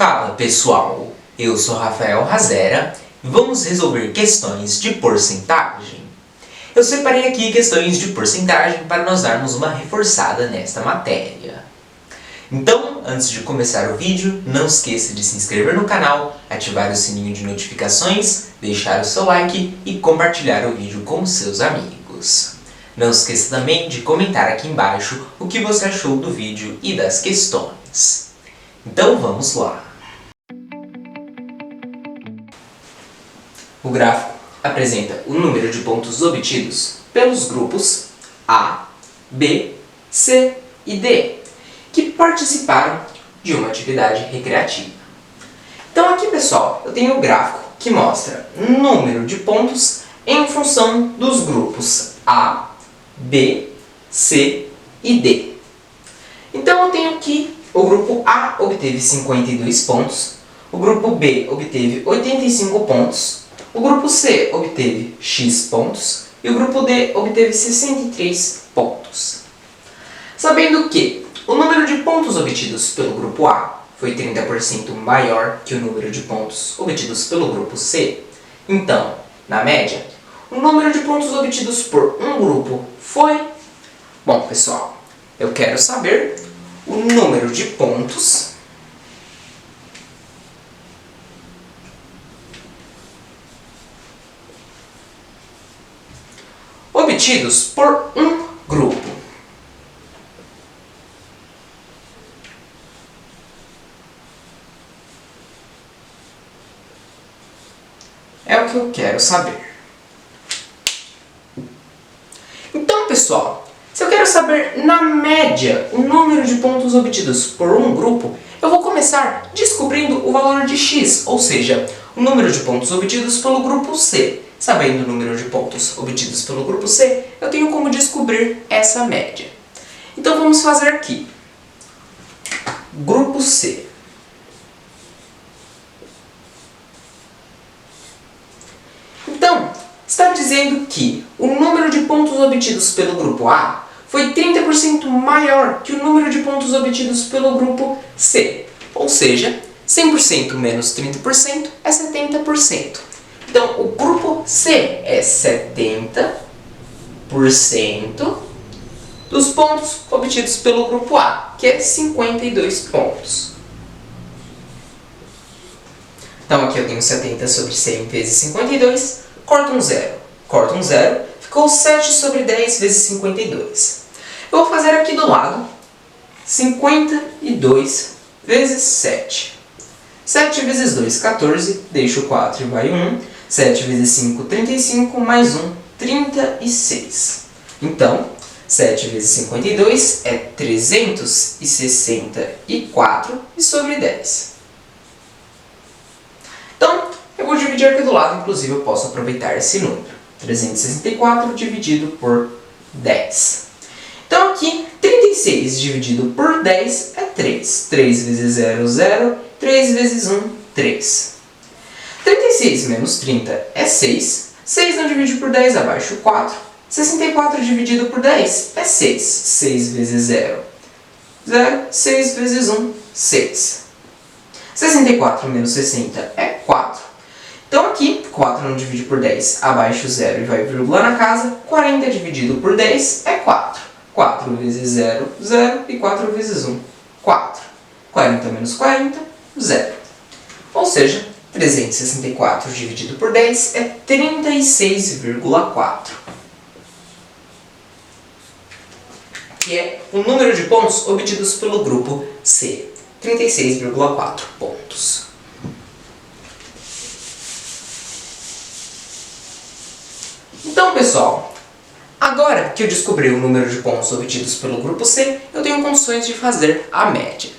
Fala pessoal, eu sou Rafael Razera e vamos resolver questões de porcentagem. Eu separei aqui questões de porcentagem para nós darmos uma reforçada nesta matéria. Então, antes de começar o vídeo, não esqueça de se inscrever no canal, ativar o sininho de notificações, deixar o seu like e compartilhar o vídeo com seus amigos. Não esqueça também de comentar aqui embaixo o que você achou do vídeo e das questões. Então vamos lá! O gráfico apresenta o número de pontos obtidos pelos grupos A, B, C e D, que participaram de uma atividade recreativa. Então aqui, pessoal, eu tenho o gráfico que mostra o número de pontos em função dos grupos A, B, C e D. Então eu tenho aqui o grupo A obteve 52 pontos, o grupo B obteve 85 pontos, o grupo C obteve X pontos e o grupo D obteve 63 pontos. Sabendo que o número de pontos obtidos pelo grupo A foi 30% maior que o número de pontos obtidos pelo grupo C, então, na média, o número de pontos obtidos por um grupo foi... Bom, pessoal, eu quero saber o número de pontos obtidos por um grupo. É o que eu quero saber. Então, pessoal, se eu quero saber, na média, o número de pontos obtidos por um grupo, eu vou começar descobrindo o valor de x, ou seja, o número de pontos obtidos pelo grupo C. Sabendo o número de pontos obtidos pelo grupo C, eu tenho como descobrir essa média. Então vamos fazer aqui. Grupo C. Então, está dizendo que o número de pontos obtidos pelo grupo A foi 30% maior que o número de pontos obtidos pelo grupo C. Ou seja, 100% menos 30% é 70%. Então, o grupo C é 70% dos pontos obtidos pelo grupo A, que é 52 pontos. Então, aqui eu tenho 70 sobre 100 vezes 52, corta um zero. Corta um zero, ficou 7 sobre 10 vezes 52. Eu vou fazer aqui do lado 52 vezes 7. 7 vezes 2, 14, deixo o 4 e vai 1. 7 vezes 5, 35, mais 1, 36. Então, 7 vezes 52 é 364 e sobre 10. Então, eu vou dividir aqui do lado, inclusive eu posso aproveitar esse número. 364 dividido por 10. Então aqui, 36 dividido por 10 é 3. 3 vezes 0, 0. 3 vezes 1, 3. 36 menos 30 é 6. 6 não divide por 10, abaixo 4. 64 dividido por 10 é 6. 6 vezes 0, 0. 6 vezes 1, 6. 64 menos 60 é 4. Então aqui, 4 não divide por 10, abaixo 0 e vai vírgula na casa. 40 dividido por 10 é 4. 4 vezes 0, 0. E 4 vezes 1, 4. 40 menos 40, 0. Ou seja, 364 dividido por 10 é 36,4. Que é o número de pontos obtidos pelo grupo C. 36,4 pontos. Então, pessoal, agora que eu descobri o número de pontos obtidos pelo grupo C, eu tenho condições de fazer a média.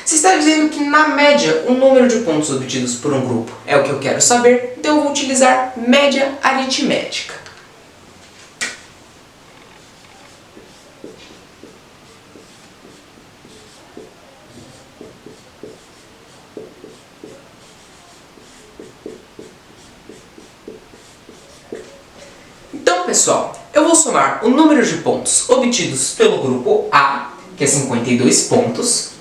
Se está dizendo que, na média, o número de pontos obtidos por um grupo é o que eu quero saber, então eu vou utilizar média aritmética. Então, pessoal, eu vou somar o número de pontos obtidos pelo grupo A, que é 52 pontos,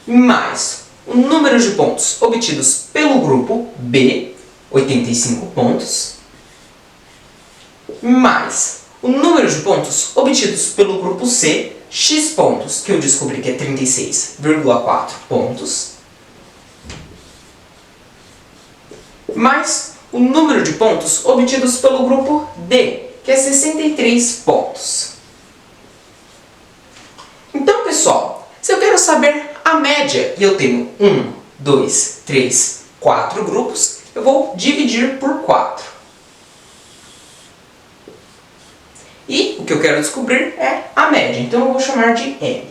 mais o número de pontos obtidos pelo grupo B, 85 pontos, mais o número de pontos obtidos pelo grupo C, X pontos, que eu descobri que é 36,4 pontos, mais o número de pontos obtidos pelo grupo D, que é 63 pontos. Então, pessoal, se eu quero saber a média e eu tenho 1, 2, 3, 4 grupos, eu vou dividir por 4. E o que eu quero descobrir é a média, então eu vou chamar de M.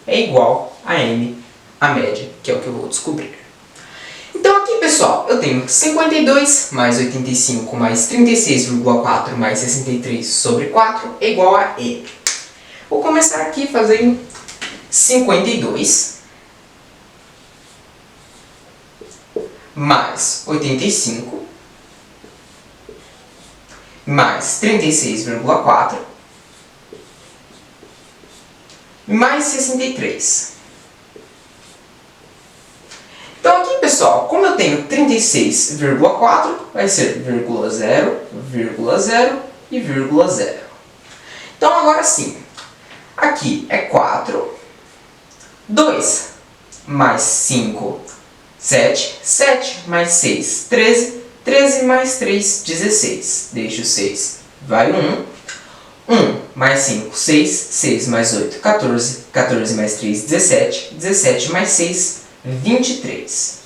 É igual a M, a média, que é o que eu vou descobrir. Então aqui, pessoal, eu tenho 52 mais 85 mais 36,4 mais 63 sobre 4 é igual a M. Vou começar aqui fazendo 52 mais 85 mais 36,4 mais 63. Então aqui, pessoal, como eu tenho 36,4, vai ser vírgula 0, vírgula 0 e vírgula 0. Então agora sim, aqui é 4, 2 mais 5, 7, 7 mais 6, 13, 13 mais 3, 16. Deixa o 6, vai 1. 1 mais 5, 6, 6 mais 8, 14, 14 mais 3, 17, 17 mais 6, 23.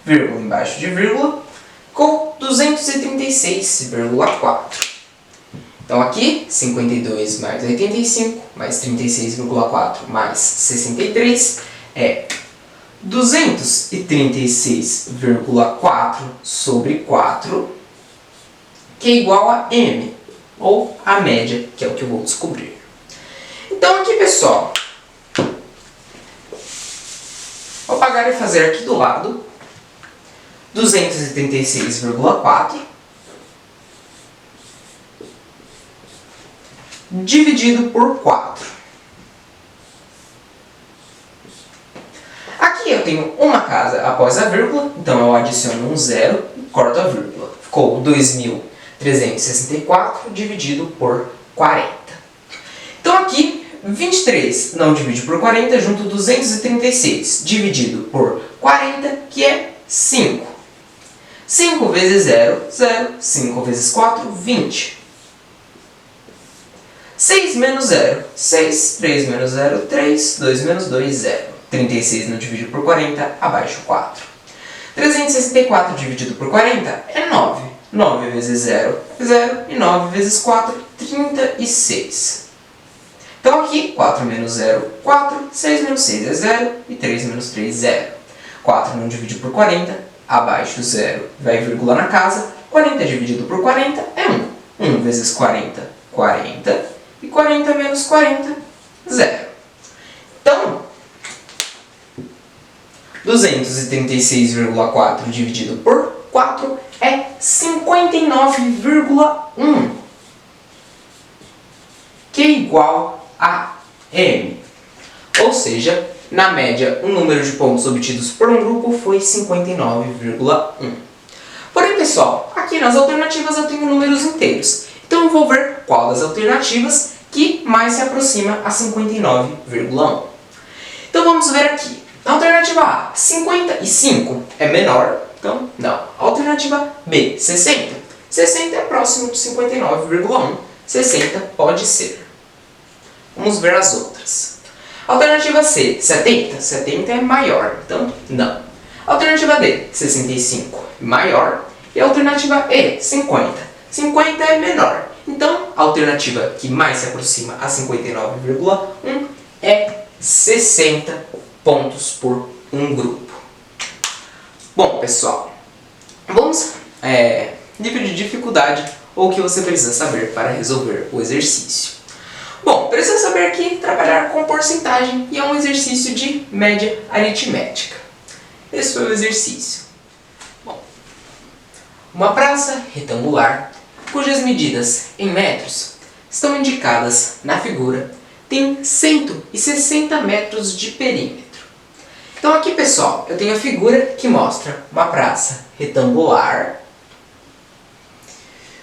Vírgula embaixo de vírgula, com 236,4. Então aqui, 52 mais 85, mais 36,4 mais 63 é 236,4 sobre 4, que é igual a M, ou a média, que é o que eu vou descobrir. Então aqui, pessoal, vou apagar e fazer aqui do lado 236,4 dividido por 4. Aqui eu tenho uma casa após a vírgula, então eu adiciono um zero e corto a vírgula. Ficou 2.364 dividido por 40. Então aqui, 23 não divide por 40, junto 236 dividido por 40, que é 5. 5 vezes 0, 0. 5 vezes 4, 20. 6 menos 0, 6. 3 menos 0, 3. 2 menos 2, 0. 36 não divide por 40, abaixo 4. 364 dividido por 40 é 9. 9 vezes 0 é 0. E 9 vezes 4, 36. Então aqui, 4 menos 0, 4. 6 menos 6 é 0. E 3 menos 3, 0. 4 não divide por 40, abaixo 0. Vai vírgula na casa. 40 dividido por 40 é 1. 1 vezes 40, 40. E 40 menos 40, 0. Então, 236,4 dividido por 4 é 59,1, que é igual a M. Ou seja, na média, o número de pontos obtidos por um grupo foi 59,1. Porém, pessoal, aqui nas alternativas eu tenho números inteiros. Então eu vou ver qual das alternativas que mais se aproxima a 59,1. Então vamos ver aqui. Na alternativa A, 55 é menor, então não. Alternativa B, 60. 60 é próximo de 59,1. 60 pode ser. Vamos ver as outras. Alternativa C, 70. 70 é maior, então não. Alternativa D, 65 é maior. E a alternativa E, 50. 50 é menor. Então, a alternativa que mais se aproxima a 59,1 é 60 pontos por um grupo. Bom, pessoal, vamos nível de dificuldade ou o que você precisa saber para resolver o exercício. Bom, precisa saber que trabalhar com porcentagem e é um exercício de média aritmética. Esse foi o exercício. Bom, uma praça retangular, cujas medidas em metros estão indicadas na figura, tem 160 metros de perímetro. Então aqui, pessoal, eu tenho a figura que mostra uma praça retangular,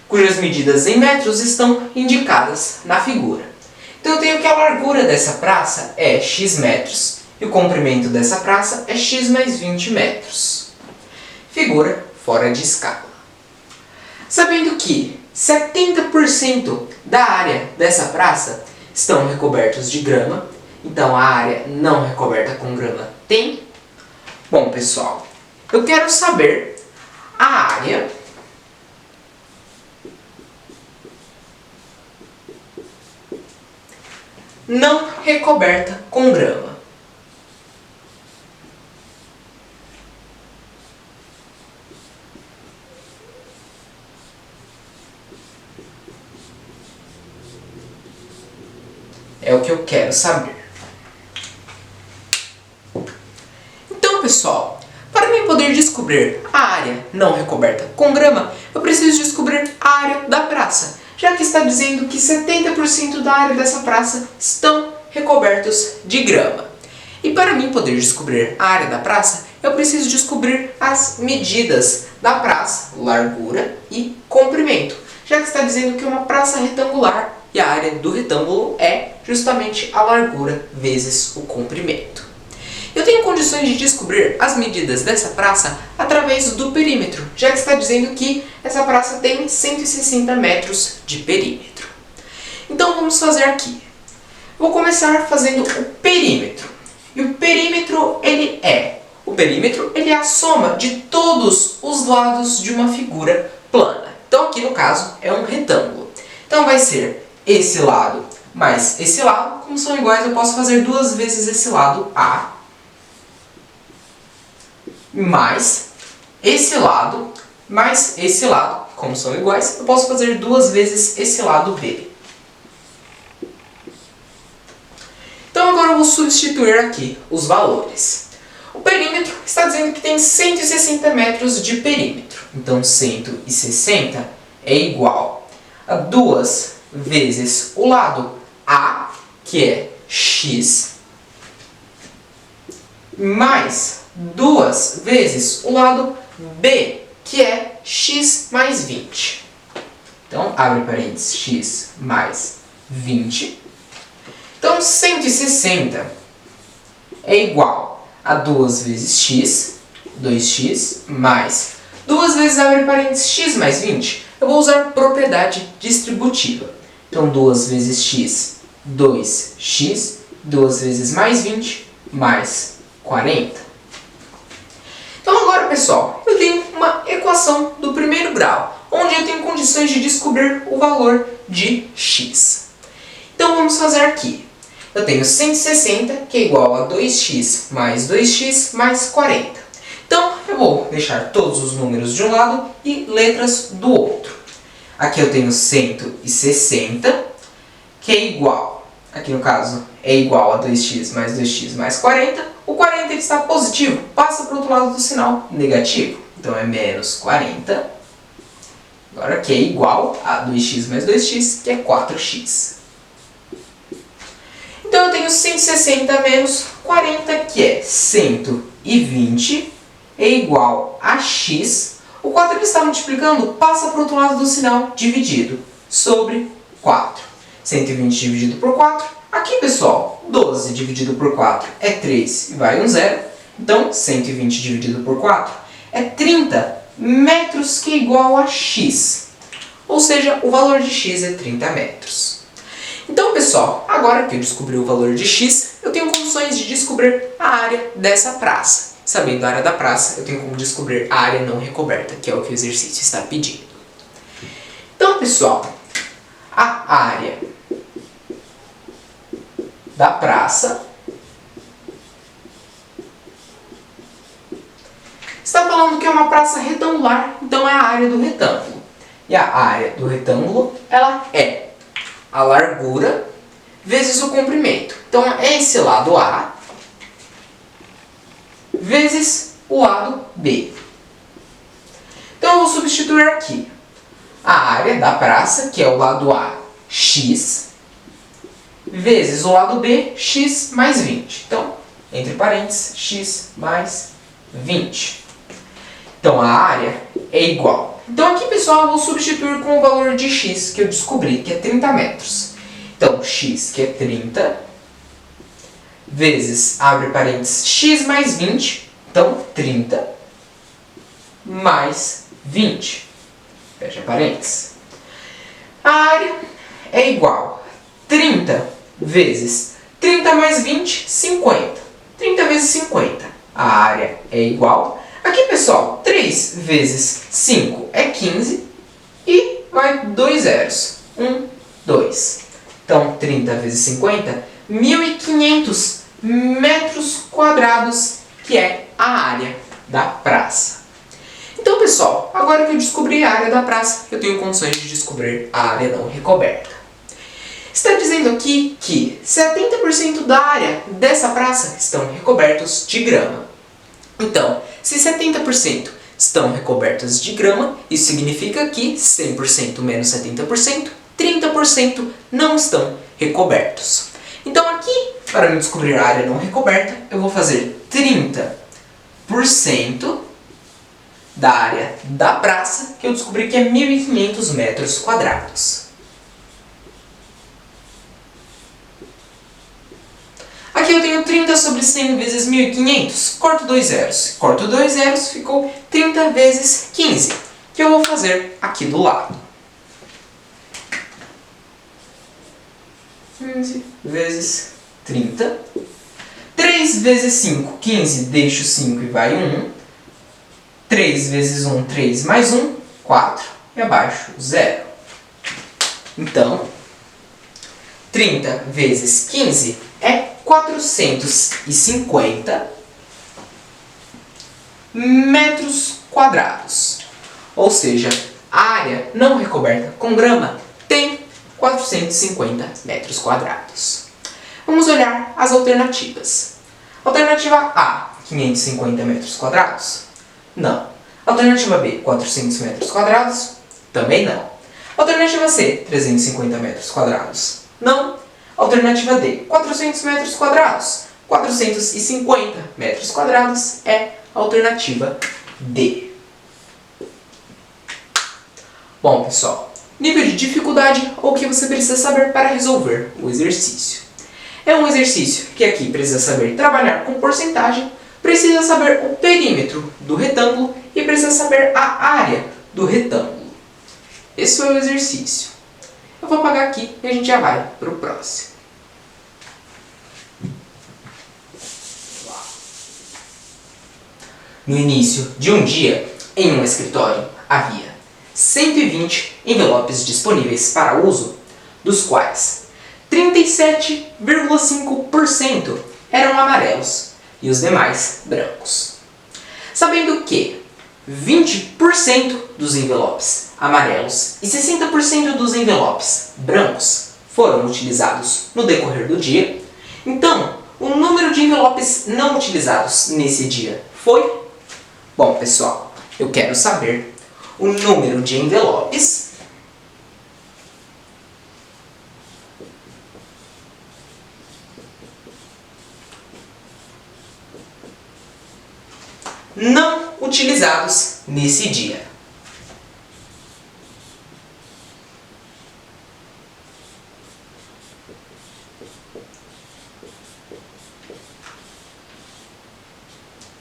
cujas medidas em metros estão indicadas na figura. Então eu tenho que a largura dessa praça é x metros e o comprimento dessa praça é x mais 20 metros. Figura fora de escala. Sabendo que 70% da área dessa praça estão recobertos de grama, então a área não recoberta com grama tem. Bom, pessoal, eu quero saber a área não recoberta com grama. É o que eu quero saber. Então, pessoal, para mim poder descobrir a área não recoberta com grama, eu preciso descobrir a área da praça, já que está dizendo que 70% da área dessa praça estão recobertos de grama. E para mim poder descobrir a área da praça, eu preciso descobrir as medidas da praça, largura e comprimento, já que está dizendo que é uma praça retangular e a área do retângulo é justamente a largura vezes o comprimento. Eu tenho condições de descobrir as medidas dessa praça através do perímetro, já que está dizendo que essa praça tem 160 metros de perímetro. Então vamos fazer aqui. Vou começar fazendo o perímetro. E o perímetro ele é a soma de todos os lados de uma figura plana. Então aqui no caso é um retângulo. Então vai ser esse lado mais esse lado, como são iguais, eu posso fazer duas vezes esse lado A, mais esse lado, como são iguais, eu posso fazer duas vezes esse lado B. Então agora eu vou substituir aqui os valores. O perímetro está dizendo que tem 160 metros de perímetro. Então 160 é igual a 2 vezes o lado A, que é x, mais 2 vezes o lado B, que é x mais 20. Então, abre parênteses, x mais 20. Então, 160 é igual a 2 vezes x, 2x, mais 2 vezes, abre parênteses, x mais 20. Eu vou usar propriedade distributiva. Então, 2 vezes x, 2x, 2 vezes mais 20, mais 40. Então agora, pessoal, eu tenho uma equação do primeiro grau, onde eu tenho condições de descobrir o valor de x. Então vamos fazer aqui. Eu tenho 160, que é igual a 2x mais 40. Então eu vou deixar todos os números de um lado e letras do outro. Aqui eu tenho 160, que é igual, aqui no caso é igual a 2x mais 40. O 40 ele está positivo, passa para o outro lado do sinal negativo. Então é menos 40. Agora que é igual a 2x mais 2x, que é 4x. Então eu tenho 160 menos 40, que é 120, é igual a x. O 4 ele está multiplicando, passa para o outro lado do sinal dividido, sobre 4. 120 dividido por 4. Aqui, pessoal, 12 dividido por 4 é 3 e vai um zero. Então, 120 dividido por 4 é 30 metros, que é igual a x. Ou seja, o valor de x é 30 metros. Então, pessoal, agora que eu descobri o valor de x, eu tenho condições de descobrir a área dessa praça. Sabendo a área da praça, eu tenho como descobrir a área não recoberta, que é o que o exercício está pedindo. Então, pessoal, a área da praça está falando que é uma praça retangular, então é a área do retângulo. E a área do retângulo, ela é a largura vezes o comprimento. Então, é esse lado A vezes o lado B. Então, eu vou substituir aqui a área da praça, que é o lado A, x, vezes o lado B, x mais 20. Então, entre parênteses, x mais 20. Então, a área é igual. Então, aqui, pessoal, eu vou substituir com o valor de x que eu descobri, que é 30 metros. Então, x, que é 30, vezes, abre parênteses, x mais 20. Então, 30 mais 20. Fecha parênteses. A área é igual a 30 vezes 30 mais 20, 50. 30 vezes 50. A área é igual. Aqui, pessoal, 3 vezes 5 é 15. E vai 2 zeros. 1, 2. Então, 30 vezes 50, 1.500 metros quadrados, que é a área da praça. Então, pessoal, agora que eu descobri a área da praça, eu tenho condições de descobrir a área não recoberta. Está dizendo aqui que 70% da área dessa praça estão recobertos de grama. Então, se 70% estão recobertos de grama, isso significa que 100% menos 70%, 30% não estão recobertos. Então aqui, para me descobrir a área não recoberta, eu vou fazer 30% da área da praça, que eu descobri que é 1.500 metros quadrados. Aqui eu tenho 30 sobre 100 vezes 1.500. Corto 2 zeros. Corto 2 zeros, ficou 30 vezes 15, que eu vou fazer aqui do lado. 15 vezes 30. 3 vezes 5, 15. Deixo 5 e vai 1. 3 vezes 1, 3 mais 1, 4. E abaixo, 0. Então, 30 vezes 15 é 450 metros quadrados. Ou seja, a área não recoberta com grama tem 450 metros quadrados. Vamos olhar as alternativas. Alternativa A, 550 metros quadrados? Não. Alternativa B, 400 metros quadrados? Também não. Alternativa C, 350 metros quadrados? Não. Alternativa D, 400 metros quadrados? 450 metros quadrados é a alternativa D. Bom, pessoal, nível de dificuldade ou o que você precisa saber para resolver o exercício. É um exercício que aqui precisa saber trabalhar com porcentagem, precisa saber o perímetro do retângulo e precisa saber a área do retângulo. Esse foi o exercício. Eu vou apagar aqui e a gente já vai para o próximo. No início de um dia, em um escritório, havia 120 envelopes disponíveis para uso, dos quais 37,5% eram amarelos e os demais brancos. Sabendo que 20% dos envelopes amarelos e 60% dos envelopes brancos foram utilizados no decorrer do dia, então o número de envelopes não utilizados nesse dia foi... Bom, pessoal, eu quero saber o número de envelopes não utilizados nesse dia.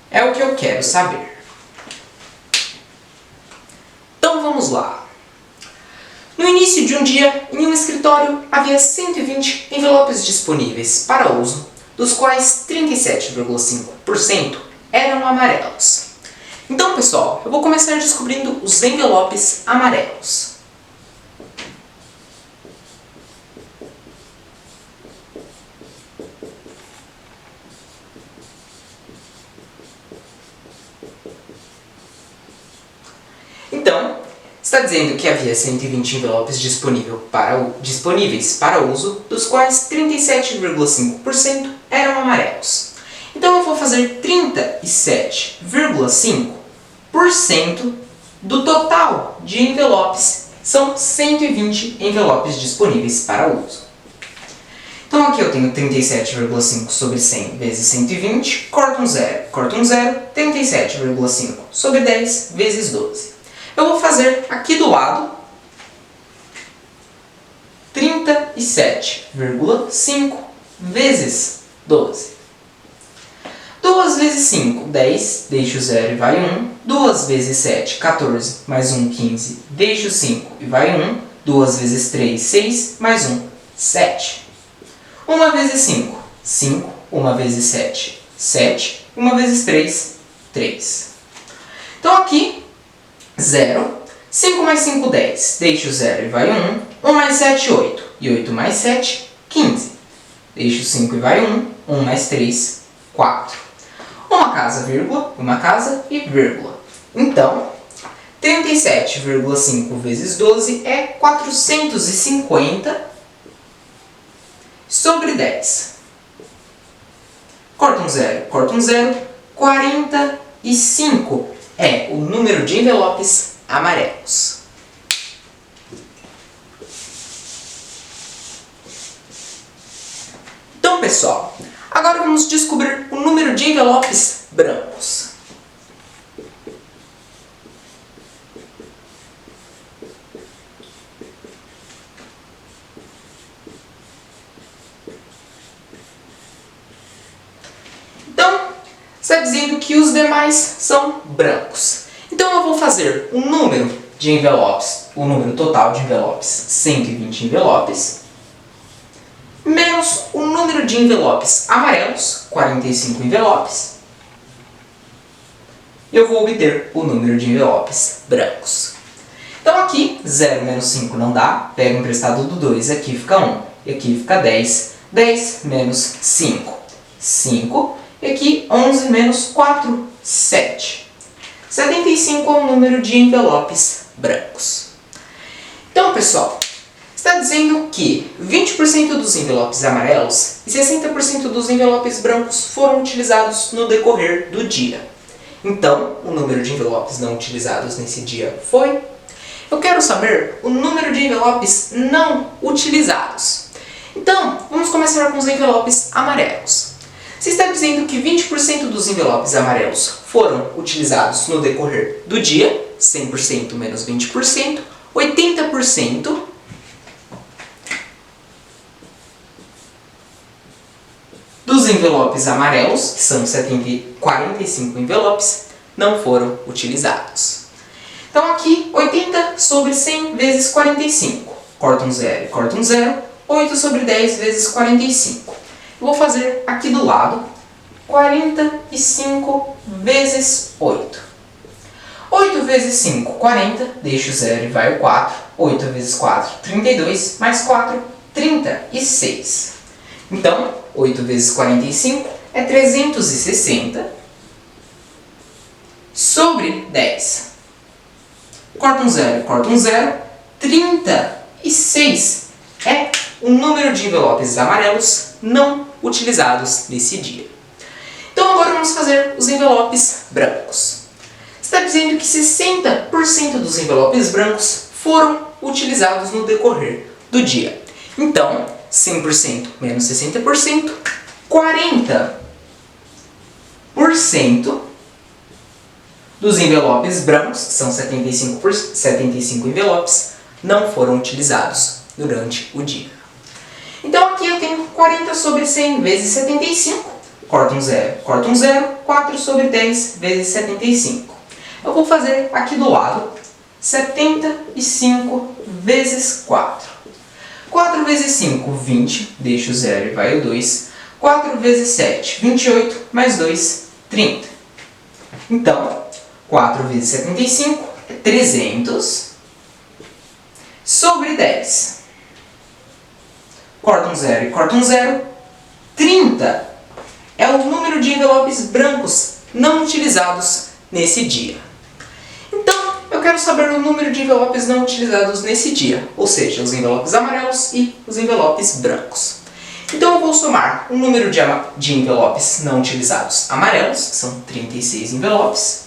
É o que eu quero saber. Então vamos lá. No início de um dia, em um escritório, havia 120 envelopes disponíveis para uso, dos quais 37,5% eram amarelos. Então, pessoal, eu vou começar descobrindo os envelopes amarelos. Então, está dizendo que havia 120 envelopes disponíveis para uso, dos quais 37,5% eram amarelos. Então eu vou fazer 37,5% do total de envelopes. São 120 envelopes disponíveis para uso. Então Então aqui eu tenho 37,5 sobre 100 vezes 120, corta um zero, 37,5 sobre 10 vezes 12. Eu vou fazer aqui do lado 37,5 vezes 12. 2 vezes 5, 10, deixo o 0 e vai 1. 2 vezes 7, 14, mais 1, 15, deixo o 5 e vai 1. 2 vezes 3, 6, mais 1, 7. 1 vezes 5, 5. 1 vezes 7, 7. 1 vezes 3, 3. Então aqui, 0. 5 mais 5, 10. Deixo o 0 e vai 1. 1 mais 7, 8. E 8 mais 7, 15. Deixo o 5 e vai 1. 1 mais 3, 4. Uma casa, vírgula, uma casa e vírgula. Então, 37,5 vezes 12 é 450 sobre 10. Corta um zero. 45 é o número de envelopes amarelos. Então, pessoal, agora vamos descobrir o número de envelopes brancos. Então, está dizendo que os demais são brancos. Então eu vou fazer o número de envelopes, o número total de envelopes, 120 envelopes, menos o número de envelopes amarelos, 45 envelopes, e eu vou obter o número de envelopes brancos. Então aqui, 0 menos 5 não dá, pego o emprestado do 2, aqui fica 1, e aqui fica 10, 10 menos 5, 5, e aqui 11 menos 4, 7. 75 é o número de envelopes brancos. Então, pessoal, está dizendo que 20% dos envelopes amarelos e 60% dos envelopes brancos foram utilizados no decorrer do dia. Então, o número de envelopes não utilizados nesse dia foi... Eu quero saber o número de envelopes não utilizados. Então, vamos começar com os envelopes amarelos. Se está dizendo que 20% dos envelopes amarelos foram utilizados no decorrer do dia, 100% menos 20%, 80% dos envelopes amarelos, que são 45 envelopes, não foram utilizados. Então aqui, 80 sobre 100 vezes 45. Corta um zero, 8 sobre 10 vezes 45. Eu vou fazer aqui do lado 45 vezes 8. 8 vezes 5, 40. Deixo o 0 e vai o 4. 8 vezes 4, 32. Mais 4, 36. Então, 8 vezes 45 é 360 sobre 10. Corta um zero. 36 é o número de envelopes amarelos não utilizados nesse dia. Então agora vamos fazer os envelopes brancos. Está dizendo que 60% dos envelopes brancos foram utilizados no decorrer do dia. Então, 100% menos 60%, 40% dos envelopes brancos, que são 75 envelopes, não foram utilizados durante o dia. Então aqui eu tenho 40 sobre 100 vezes 75, corta um zero, 4 sobre 10 vezes 75. Eu vou fazer aqui do lado 75 vezes 4. 4 vezes 5, 20, deixo o 0 e vai o 2. 4 vezes 7, 28, mais 2, 30. Então, 4 vezes 75 é 300 sobre 10. Corta um zero, 30 é o número de envelopes brancos não utilizados nesse dia. Então, eu quero saber o número de envelopes não utilizados nesse dia, ou seja, os envelopes amarelos e os envelopes brancos. Então eu vou somar o número de envelopes não utilizados amarelos, que são 36 envelopes,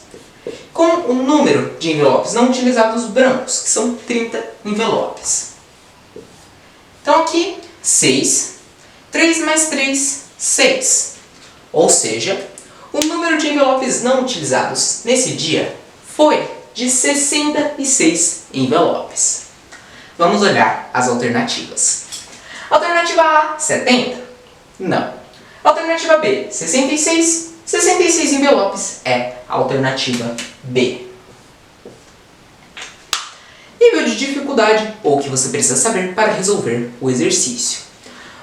com o número de envelopes não utilizados brancos, que são 30 envelopes. Então aqui, 6. 3 mais 3, 6. Ou seja, o número de envelopes não utilizados nesse dia foi de 66 envelopes. Vamos olhar as alternativas. Alternativa A, 70? Não. Alternativa B, 66? 66 envelopes é a alternativa B. Nível de dificuldade ou o que você precisa saber para resolver o exercício.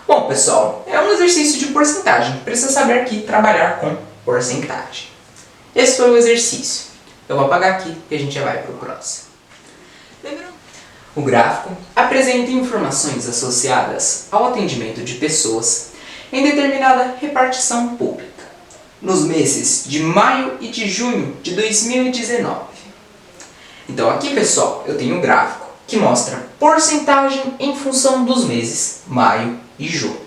Bom, pessoal, é um exercício de porcentagem. Precisa saber aqui trabalhar com porcentagem. Esse foi o exercício. Eu vou apagar aqui e a gente já vai para o próximo. O gráfico apresenta informações associadas ao atendimento de pessoas em determinada repartição pública, nos meses de maio e de junho de 2019. Então aqui, pessoal, eu tenho um gráfico que mostra porcentagem em função dos meses maio e junho.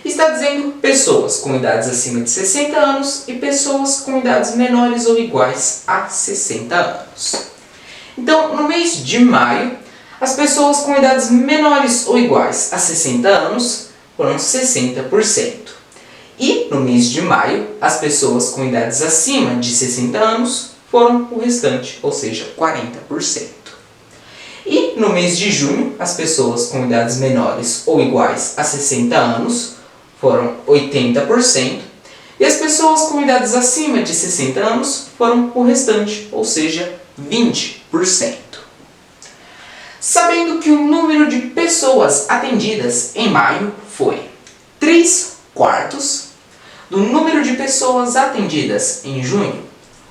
Está dizendo pessoas com idades acima de 60 anos e pessoas com idades menores ou iguais a 60 anos. Então, no mês de maio, as pessoas com idades menores ou iguais a 60 anos foram 60%. E no mês de maio, as pessoas com idades acima de 60 anos foram o restante, ou seja, 40%. E no mês de junho, as pessoas com idades menores ou iguais a 60 anos foram 80%. E as pessoas com idades acima de 60 anos foram o restante, ou seja, 20%. Sabendo que o número de pessoas atendidas em maio foi 3/4 do número de pessoas atendidas em junho,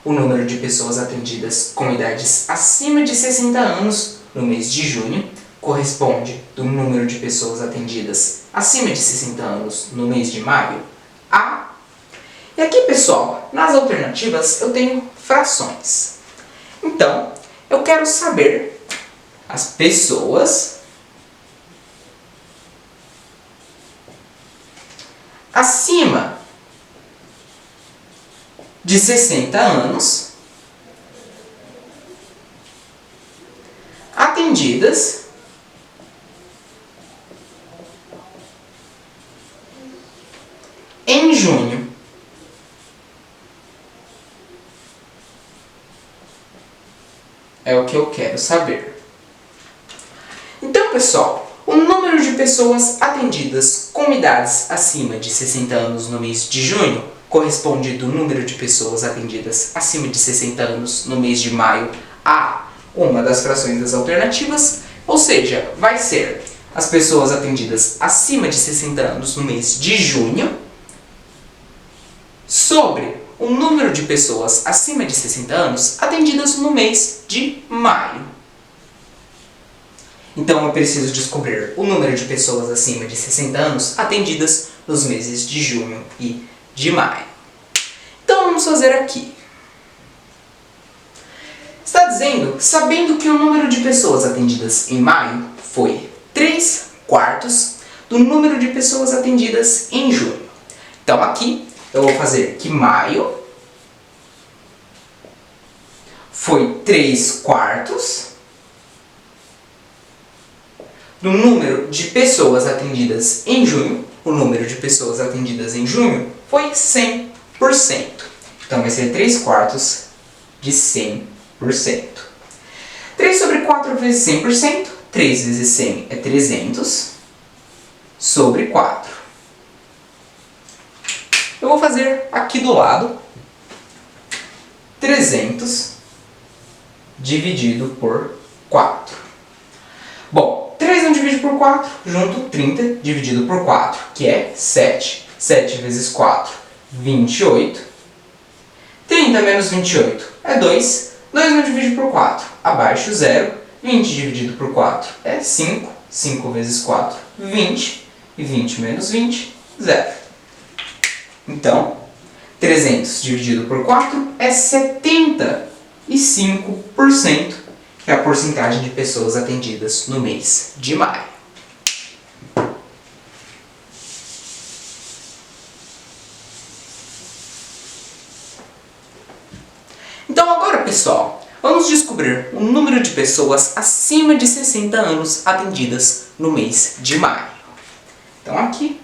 o número de pessoas atendidas com idades acima de 60 anos no mês de junho corresponde do número de pessoas atendidas acima de 60 anos no mês de maio a... E aqui, pessoal, nas alternativas eu tenho frações. Então, eu quero saber as pessoas acima de 60 anos atendidas em junho. É o que eu quero saber. Então, pessoal, o número de pessoas atendidas com idades acima de 60 anos no mês de junho corresponde do número de pessoas atendidas acima de 60 anos no mês de maio a uma das frações das alternativas, ou seja, vai ser as pessoas atendidas acima de 60 anos no mês de junho sobre o número de pessoas acima de 60 anos atendidas no mês de maio. Então eu preciso descobrir o número de pessoas acima de 60 anos atendidas nos meses de junho e de maio. Então vamos fazer aqui. Está dizendo, sabendo que o número de pessoas atendidas em maio foi 3/4 do número de pessoas atendidas em junho. Então aqui eu vou fazer que maio foi 3/4 do número de pessoas atendidas em junho. O número de pessoas atendidas em junho foi 100%. Então vai ser 3/4 de 100%. 3 sobre 4 vezes 100%. 3 vezes 100 é 300 sobre 4. Eu vou fazer aqui do lado 300 dividido por 4. Bom, 3 não divide por 4, junto 30 dividido por 4, que é 7. 7 vezes 4, 28. 30 menos 28 é 2. 2 não divide por 4, abaixo 0. 20 dividido por 4 é 5. 5 vezes 4, 20. E 20 menos 20, 0. Então, 300 dividido por 4 é 75%, que é a porcentagem de pessoas atendidas no mês de maio. Então agora, pessoal, vamos descobrir o número de pessoas acima de 60 anos atendidas no mês de maio. Então aqui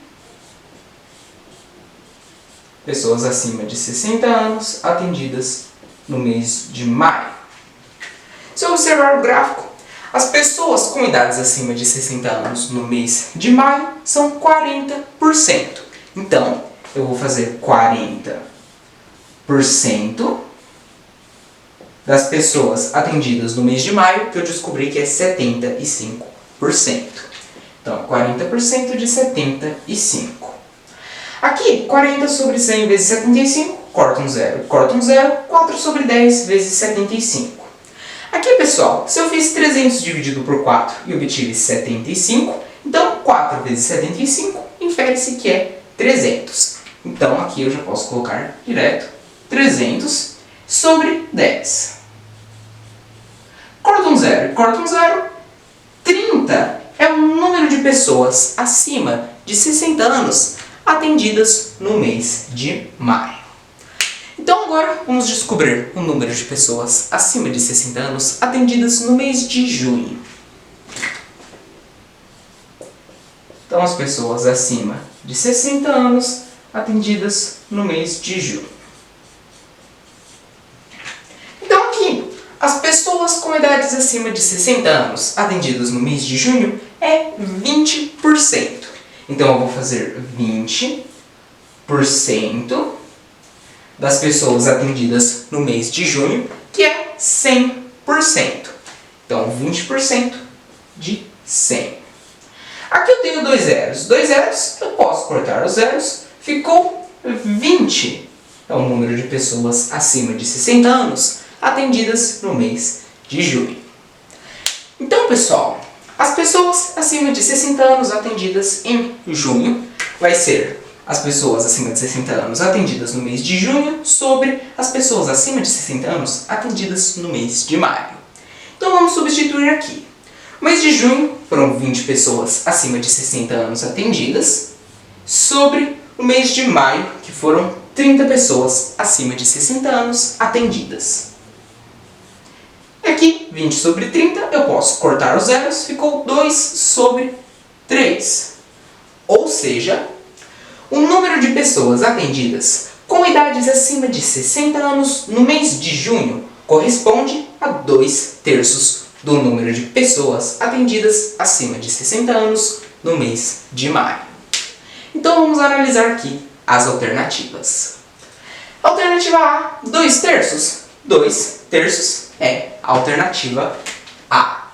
pessoas acima de 60 anos atendidas no mês de maio. Se eu observar o gráfico, as pessoas com idades acima de 60 anos no mês de maio são 40%. Então, eu vou fazer 40% das pessoas atendidas no mês de maio, que eu descobri que é 75%. Então, 40% de 75. Aqui, 40 sobre 100 vezes 75, corta um zero. Corta um zero, 4 sobre 10 vezes 75. Aqui, pessoal, se eu fiz 300 dividido por 4 e obtive 75, então 4 vezes 75 infere-se que é 300. Então, aqui eu já posso colocar direto 300 sobre 10. Corta um zero. Corta um zero. 30 é o número de pessoas acima de 60 anos atendidas no mês de maio. Então agora vamos descobrir o número de pessoas acima de 60 anos atendidas no mês de junho. Então as pessoas acima de 60 anos atendidas no mês de junho. Então aqui, as pessoas com idades acima de 60 anos atendidas no mês de junho é 20%. Então eu vou fazer 20% das pessoas atendidas no mês de junho, que é 100%. Então 20% de 100. Aqui eu tenho dois zeros. Dois zeros, eu posso cortar os zeros. Ficou 20. É o número de pessoas acima de 60 anos atendidas no mês de junho. Então, pessoal, as pessoas acima de 60 anos atendidas em junho vai ser as pessoas acima de 60 anos atendidas no mês de junho sobre as pessoas acima de 60 anos atendidas no mês de maio. Então vamos substituir aqui. No mês de junho foram 20 pessoas acima de 60 anos atendidas sobre o mês de maio, que foram 30 pessoas acima de 60 anos atendidas. Aqui, 20 sobre 30, eu posso cortar os zeros, ficou 2 sobre 3. Ou seja, o número de pessoas atendidas com idades acima de 60 anos no mês de junho corresponde a 2/3 do número de pessoas atendidas acima de 60 anos no mês de maio. Então vamos analisar aqui as alternativas. Alternativa A, 2/3. 2/3 é a alternativa A.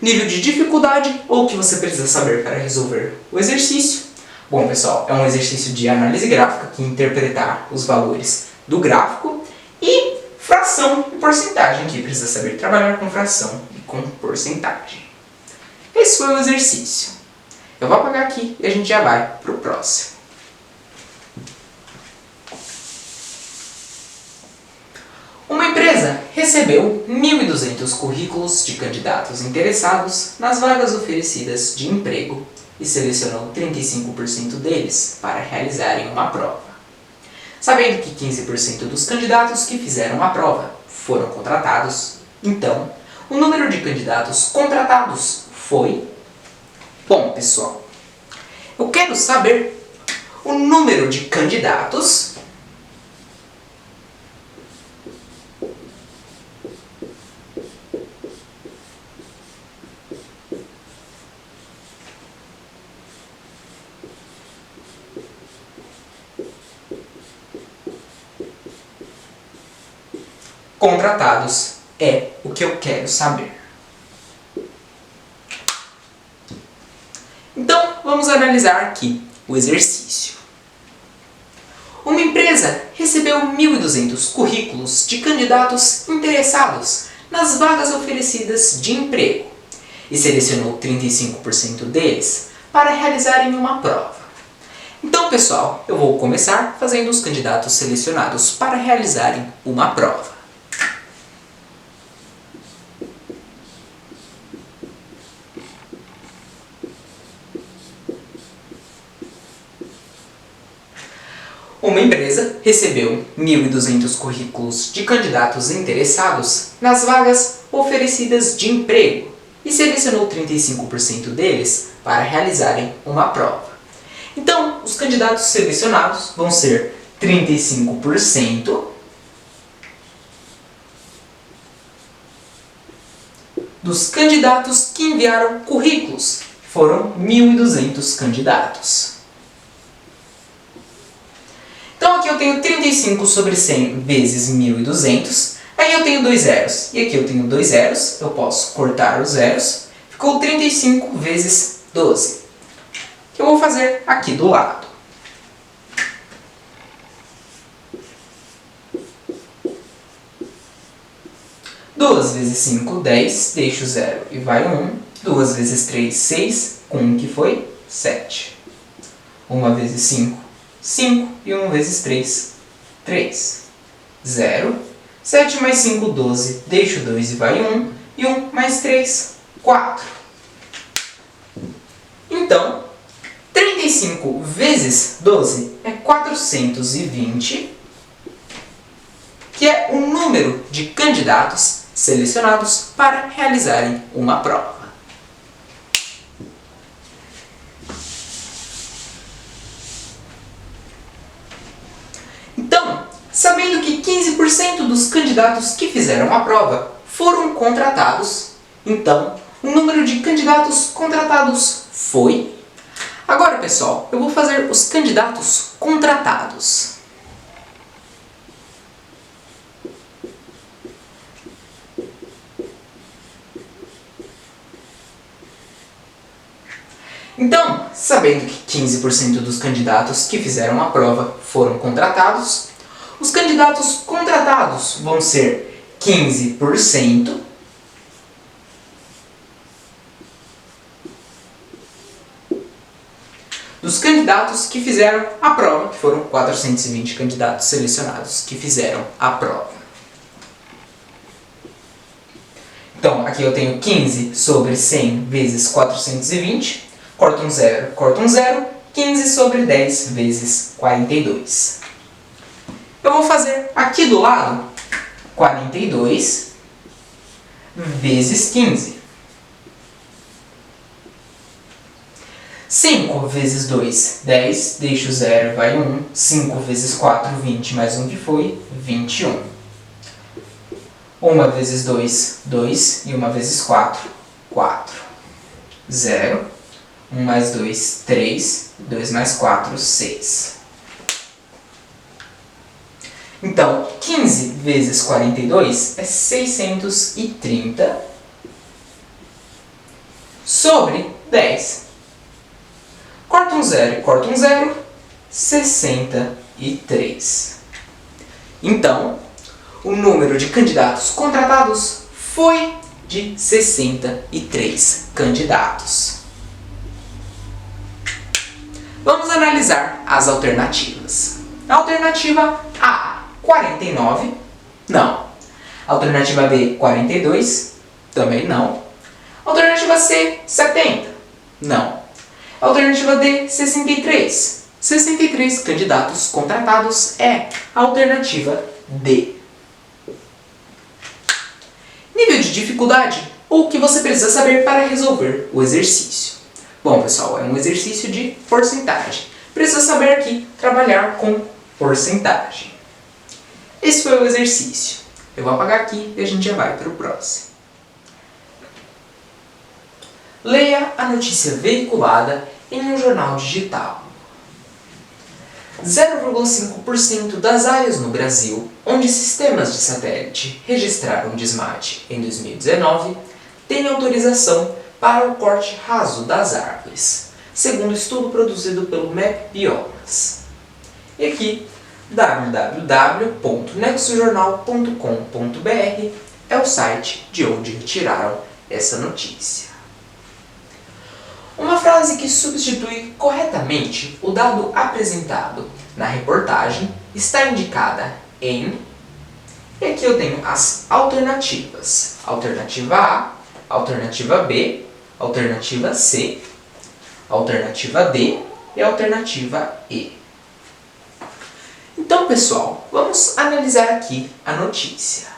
Nível de dificuldade ou o que você precisa saber para resolver o exercício. Bom, pessoal, é um exercício de análise gráfica que interpretar os valores do gráfico e fração e porcentagem, que precisa saber trabalhar com fração e com porcentagem. Esse foi o exercício. Eu vou apagar aqui e a gente já vai para o próximo. Uma empresa recebeu 1.200 currículos de candidatos interessados nas vagas oferecidas de emprego e selecionou 35% deles para realizarem uma prova. Sabendo que 15% dos candidatos que fizeram a prova foram contratados, então o número de candidatos contratados foi... Bom, pessoal, eu quero saber o número de candidatos contratados é o que eu quero saber. Então, vamos analisar aqui o exercício. Uma empresa recebeu 1.200 currículos de candidatos interessados nas vagas oferecidas de emprego e selecionou 35% deles para realizarem uma prova. Então, pessoal, eu vou começar fazendo os candidatos selecionados para realizarem uma prova. Uma empresa recebeu 1.200 currículos de candidatos interessados nas vagas oferecidas de emprego e selecionou 35% deles para realizarem uma prova. Então, os candidatos selecionados vão ser 35% dos candidatos que enviaram currículos. Foram 1.200 candidatos. Então aqui eu tenho 35 sobre 100 vezes 1.200. Aí eu tenho 2 zeros. E aqui eu tenho 2 zeros. Eu posso cortar os zeros. Ficou 35 vezes 12. Que eu vou fazer aqui do lado. Duas vezes 5, 10, deixo o 0 e vai 1. 2 vezes 3, 6, com 1 que foi 7. 1 vezes 5, 5 e 1 vezes 3, 3. 0. 7 mais 5, 12, deixo 2 e vai 1. E 1 mais 3, 4. Então, 35 vezes 12 é 420, que é o número de candidatos selecionados para realizarem uma prova. Então, sabendo que 15% dos candidatos que fizeram a prova foram contratados, então o número de candidatos contratados foi... Agora, pessoal, eu vou fazer os candidatos contratados. Então, sabendo que 15% dos candidatos que fizeram a prova foram contratados, os candidatos contratados vão ser 15% dos candidatos que fizeram a prova, que foram 420 candidatos selecionados que fizeram a prova. Então, aqui eu tenho 15 sobre 100 vezes 420, corta um 0, 15 sobre 10 vezes 42. Eu vou fazer aqui do lado 42 vezes 15. 5 vezes 2, 10, deixo o 0 e vai 1. 5 vezes 4, 20, mais 1 que foi 21. 1 vezes 2, 2, e 1 vezes 4, 4. 0, 1 mais 2, 3, 2 mais 4, 6. Então, 15 vezes 42 é 630 sobre 10. Corta um 0 e corta um 0, 63. Então, o número de candidatos contratados foi de 63 candidatos. Vamos analisar as alternativas. A alternativa A, 49, não. Alternativa B, 42, também não. Alternativa C, 70, não. Alternativa D, 63. 63 candidatos contratados é a alternativa D. Nível de dificuldade, ou o que você precisa saber para resolver o exercício. Bom, pessoal, é um exercício de porcentagem. Precisa saber aqui trabalhar com porcentagem. Esse foi o exercício. Eu vou apagar aqui e a gente já vai para o próximo. Leia a notícia veiculada em um jornal digital. 0,5% das áreas no Brasil onde sistemas de satélite registraram desmate em 2019 têm autorização para o corte raso das árvores, segundo estudo produzido pelo MapBiomas. E aqui, www.nexojornal.com.br é o site de onde retiraram essa notícia. Uma frase que substitui corretamente o dado apresentado na reportagem está indicada em... E aqui eu tenho as alternativas. Alternativa A, alternativa B, alternativa C, alternativa D e alternativa E. Então, pessoal, vamos analisar aqui a notícia.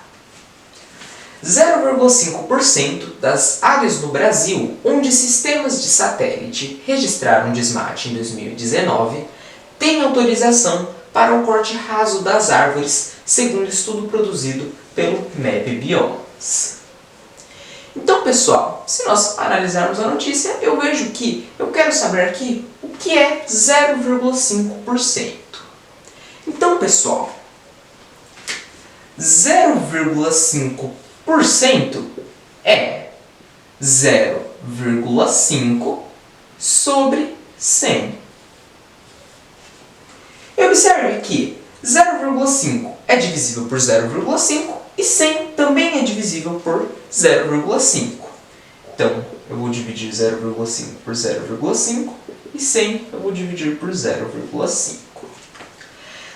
0,5% das áreas no Brasil onde sistemas de satélite registraram desmate em 2019 tem autorização para o corte raso das árvores, segundo estudo produzido pelo MAP Biomas. Então, pessoal, se nós analisarmos a notícia, eu vejo que eu quero saber aqui o que é 0,5%. Então, pessoal, 0,5% é 0,5 sobre 100. E observe que 0,5 é divisível por 0,5 e 100 também é divisível por 0,5. Então, eu vou dividir 0,5 por 0,5 e 100 eu vou dividir por 0,5.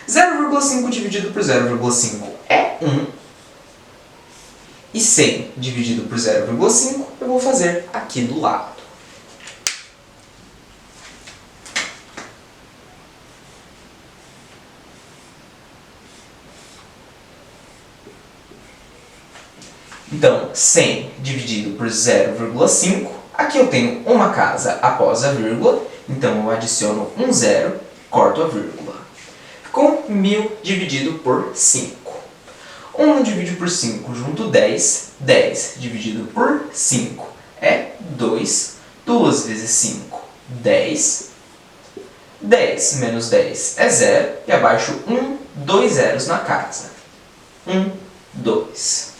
0,5 dividido por 0,5 é 1. E 100 dividido por 0,5 eu vou fazer aqui do lado. Então, 100 dividido por 0,5, aqui eu tenho uma casa após a vírgula, então eu adiciono um zero, corto a vírgula. Ficou 1.000 dividido por 5. 1 dividido por 5 junto 10, 10 dividido por 5 é 2, 2 vezes 5, 10, 10 menos 10 é 0, e abaixo 1, 2 zeros na casa. 1, 2.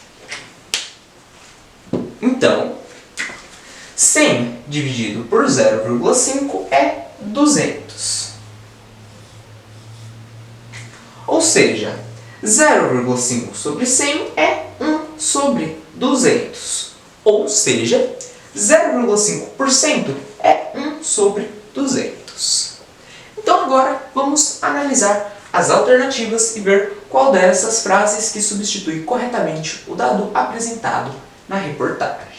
Então, 100 dividido por 0,5 é 200. Ou seja, 0,5 sobre 100 é 1 sobre 200. Ou seja, 0,5% é 1 sobre 200. Então agora vamos analisar as alternativas e ver qual dessas frases que substitui corretamente o dado apresentado na reportagem.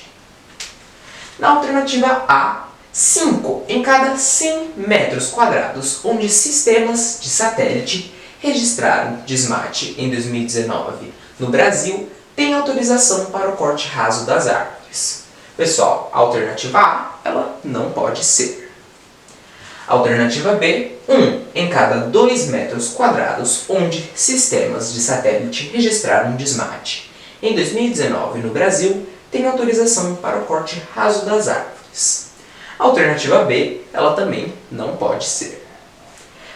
Na alternativa A, 5 em cada 100 metros quadrados onde sistemas de satélite registraram desmate em 2019 no Brasil têm autorização para o corte raso das árvores. Pessoal, a alternativa A, ela não pode ser. Alternativa B, 1 em cada 2 metros quadrados onde sistemas de satélite registraram desmate em 2019 no Brasil tem autorização para o corte raso das árvores. A alternativa B, ela também não pode ser.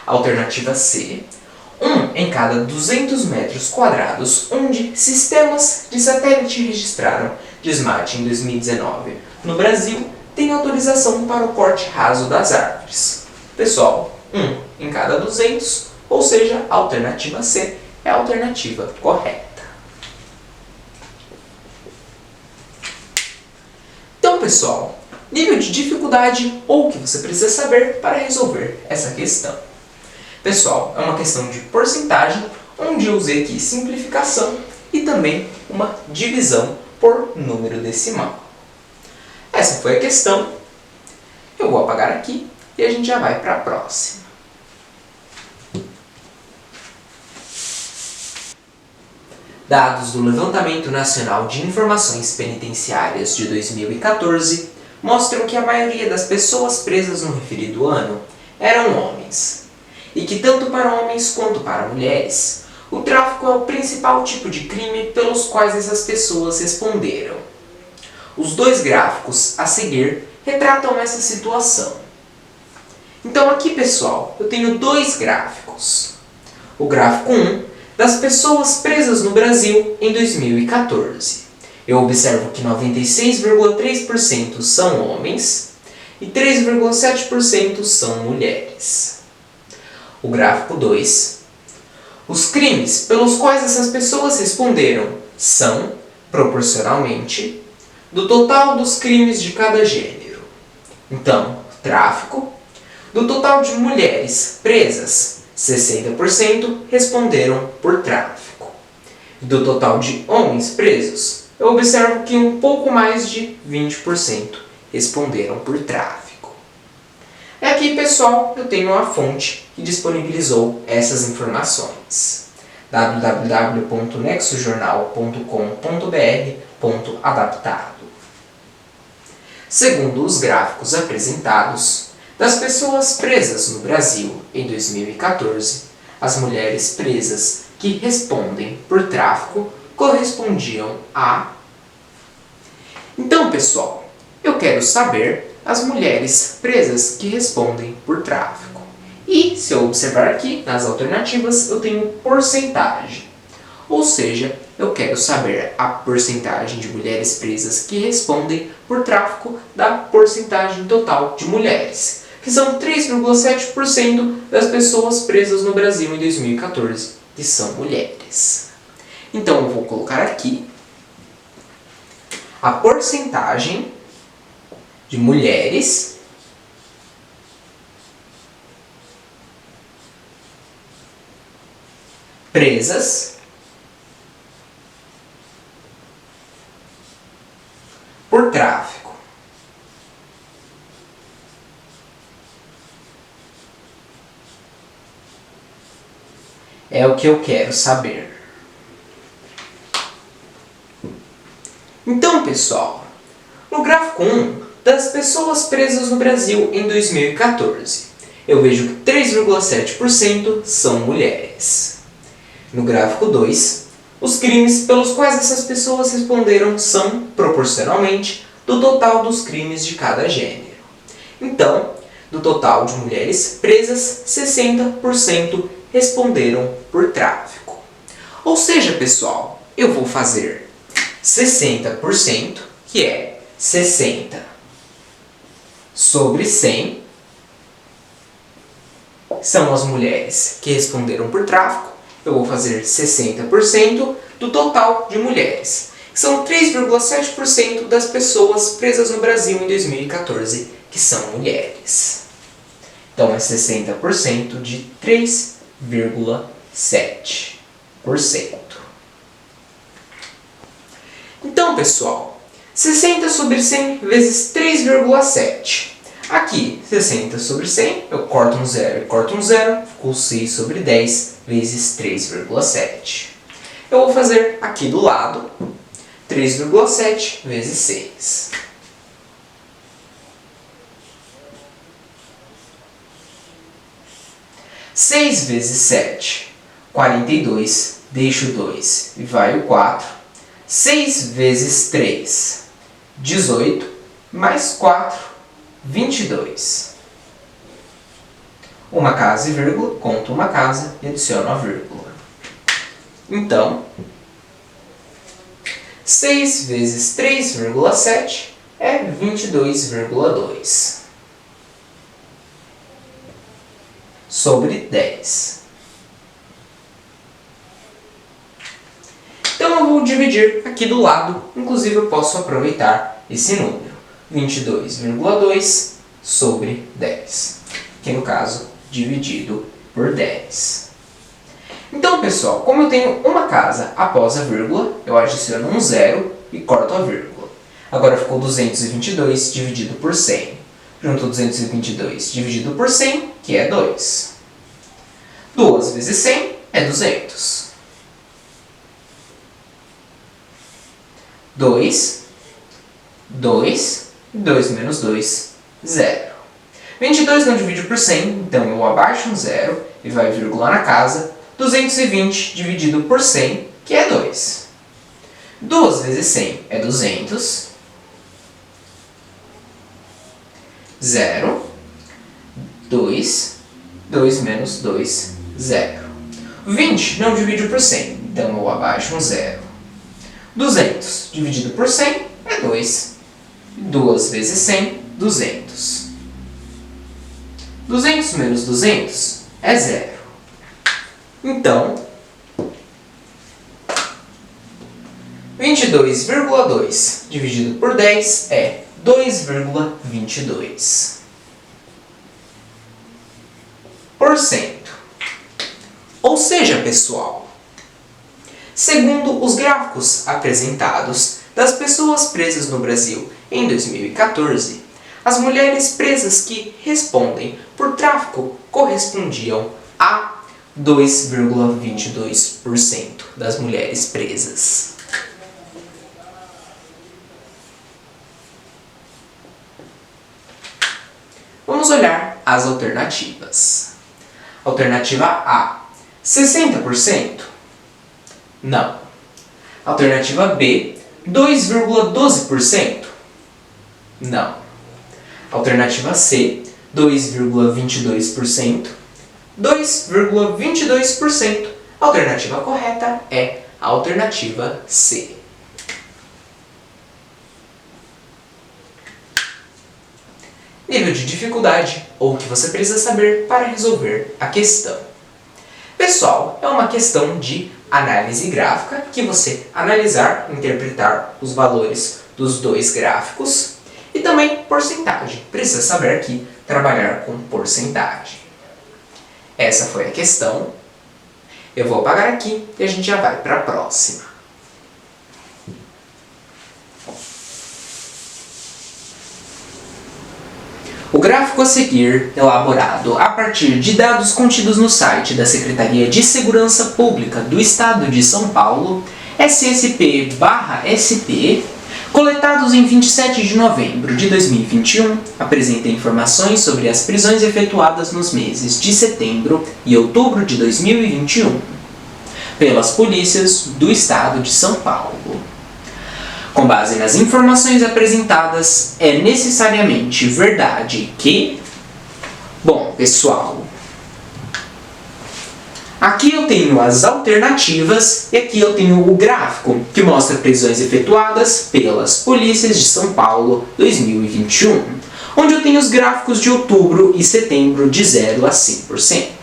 Alternativa C, 1 em cada 200 metros quadrados onde sistemas de satélite registraram desmate em 2019 no Brasil tem autorização para o corte raso das árvores. Pessoal, 1 em cada 200, ou seja, a alternativa C é a alternativa correta. Então, pessoal, nível de dificuldade ou o que você precisa saber para resolver essa questão. Pessoal, é uma questão de porcentagem, onde eu usei aqui simplificação e também uma divisão por número decimal. Essa foi a questão. Eu vou apagar aqui e a gente já vai para a próxima. Dados do Levantamento Nacional de Informações Penitenciárias de 2014 mostram que a maioria das pessoas presas no referido ano eram homens, e que tanto para homens quanto para mulheres, o tráfico é o principal tipo de crime pelos quais essas pessoas responderam. Os dois gráficos a seguir retratam essa situação. Então aqui, pessoal, eu tenho dois gráficos. O gráfico 1 das pessoas presas no Brasil em 2014. Eu observo que 96,3% são homens e 3,7% são mulheres. O gráfico 2. Os crimes pelos quais essas pessoas responderam são, proporcionalmente, do total dos crimes de cada gênero. Então, tráfico. Do total de mulheres presas, 60% responderam por tráfico. Do total de homens presos, eu observo que um pouco mais de 20% responderam por tráfico. E aqui, pessoal, eu tenho a fonte que disponibilizou essas informações. www.nexojornal.com.br/adaptado. Segundo os gráficos apresentados, das pessoas presas no Brasil em 2014, as mulheres presas que respondem por tráfico correspondiam a... Então, pessoal, eu quero saber as mulheres presas que respondem por tráfico. E, se eu observar aqui, nas alternativas, eu tenho porcentagem. Ou seja, eu quero saber a porcentagem de mulheres presas que respondem por tráfico da porcentagem total de mulheres, que são 3,7% das pessoas presas no Brasil em 2014, que são mulheres. Então, eu vou colocar aqui a porcentagem de mulheres presas por tráfico. É o que eu quero saber. Então, pessoal, no gráfico 1 das pessoas presas no Brasil em 2014, eu vejo que 3,7% são mulheres. No gráfico 2, os crimes pelos quais essas pessoas responderam são, proporcionalmente, do total dos crimes de cada gênero. Então, do total de mulheres presas, 60% responderam por tráfico. Ou seja, pessoal, eu vou fazer 60%, que é 60 sobre 100, são as mulheres que responderam por tráfico. Eu vou fazer 60% do total de mulheres, que são 3,7% das pessoas presas no Brasil em 2014, que são mulheres. Então, é 60% de 3,7%. Então, pessoal, 60 sobre 100 vezes 3,7. Aqui, 60 sobre 100, eu corto um zero e corto um zero, ficou 6 sobre 10 vezes 3,7. Eu vou fazer aqui do lado 3,7 vezes 6. Seis vezes 7, 42, deixo 2 e vai o 4. 6 vezes 3, 18, mais 4, 22. Uma casa e vírgula, conto uma casa e adiciono a vírgula. Então, 6 vezes 3,7 é 22,2 sobre 10. Então eu vou dividir aqui do lado, inclusive eu posso aproveitar esse número, 22,2 sobre 10, que no caso, dividido por 10. Então, pessoal, como eu tenho uma casa após a vírgula, eu adiciono um zero e corto a vírgula. Agora ficou 222 dividido por 100. Junto 222 dividido por 100, que é 2. 2 vezes 100 é 200. 2, 2, 2 menos 2, 0. 22 não divide por 100, então eu abaixo um zero e vai vírgula na casa. 220 dividido por 100, que é 2. 2 vezes 100 é 200. 0, 2, 2 menos 2, 0. 20 não divide por 100, então eu abaixo um zero. 200 dividido por 100 é 2. 2 vezes 100, 200. 200 menos 200 é 0. Então, 22,2 dividido por 10 é 2,22%. Ou seja, pessoal, segundo os gráficos apresentados das pessoas presas no Brasil em 2014, as mulheres presas que respondem por tráfico correspondiam a 2,22% das mulheres presas. Vamos olhar as alternativas. Alternativa A, 60%? Não. Alternativa B, 2,12%? Não. Alternativa C, 2,22%? 2,22%. A alternativa correta é a alternativa C. Nível de dificuldade, ou o que você precisa saber para resolver a questão. Pessoal, é uma questão de análise gráfica, que você analisar, interpretar os valores dos dois gráficos, e também porcentagem. Precisa saber aqui trabalhar com porcentagem. Essa foi a questão. Eu vou apagar aqui e a gente já vai para a próxima. O gráfico a seguir, elaborado a partir de dados contidos no site da Secretaria de Segurança Pública do Estado de São Paulo, SSP/SP, coletados em 27 de novembro de 2021, apresenta informações sobre as prisões efetuadas nos meses de setembro e outubro de 2021 pelas polícias do Estado de São Paulo. Com base nas informações apresentadas, é necessariamente verdade que... Bom, pessoal, aqui eu tenho as alternativas e aqui eu tenho o gráfico que mostra prisões efetuadas pelas polícias de São Paulo 2021, onde eu tenho os gráficos de outubro e setembro de 0 a 100%.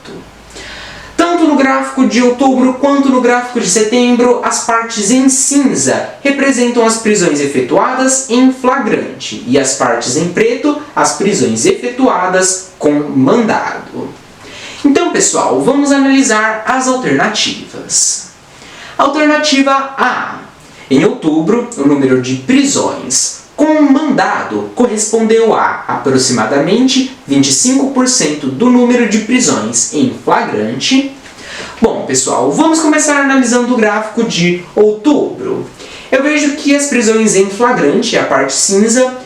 Tanto no gráfico de outubro quanto no gráfico de setembro, as partes em cinza representam as prisões efetuadas em flagrante e as partes em preto, as prisões efetuadas com mandado. Então, pessoal, vamos analisar as alternativas. Alternativa A. Em outubro, o número de prisões com mandado correspondeu a aproximadamente 25% do número de prisões em flagrante. Bom, pessoal, vamos começar analisando o gráfico de outubro. Eu vejo que as prisões em flagrante, a parte cinza,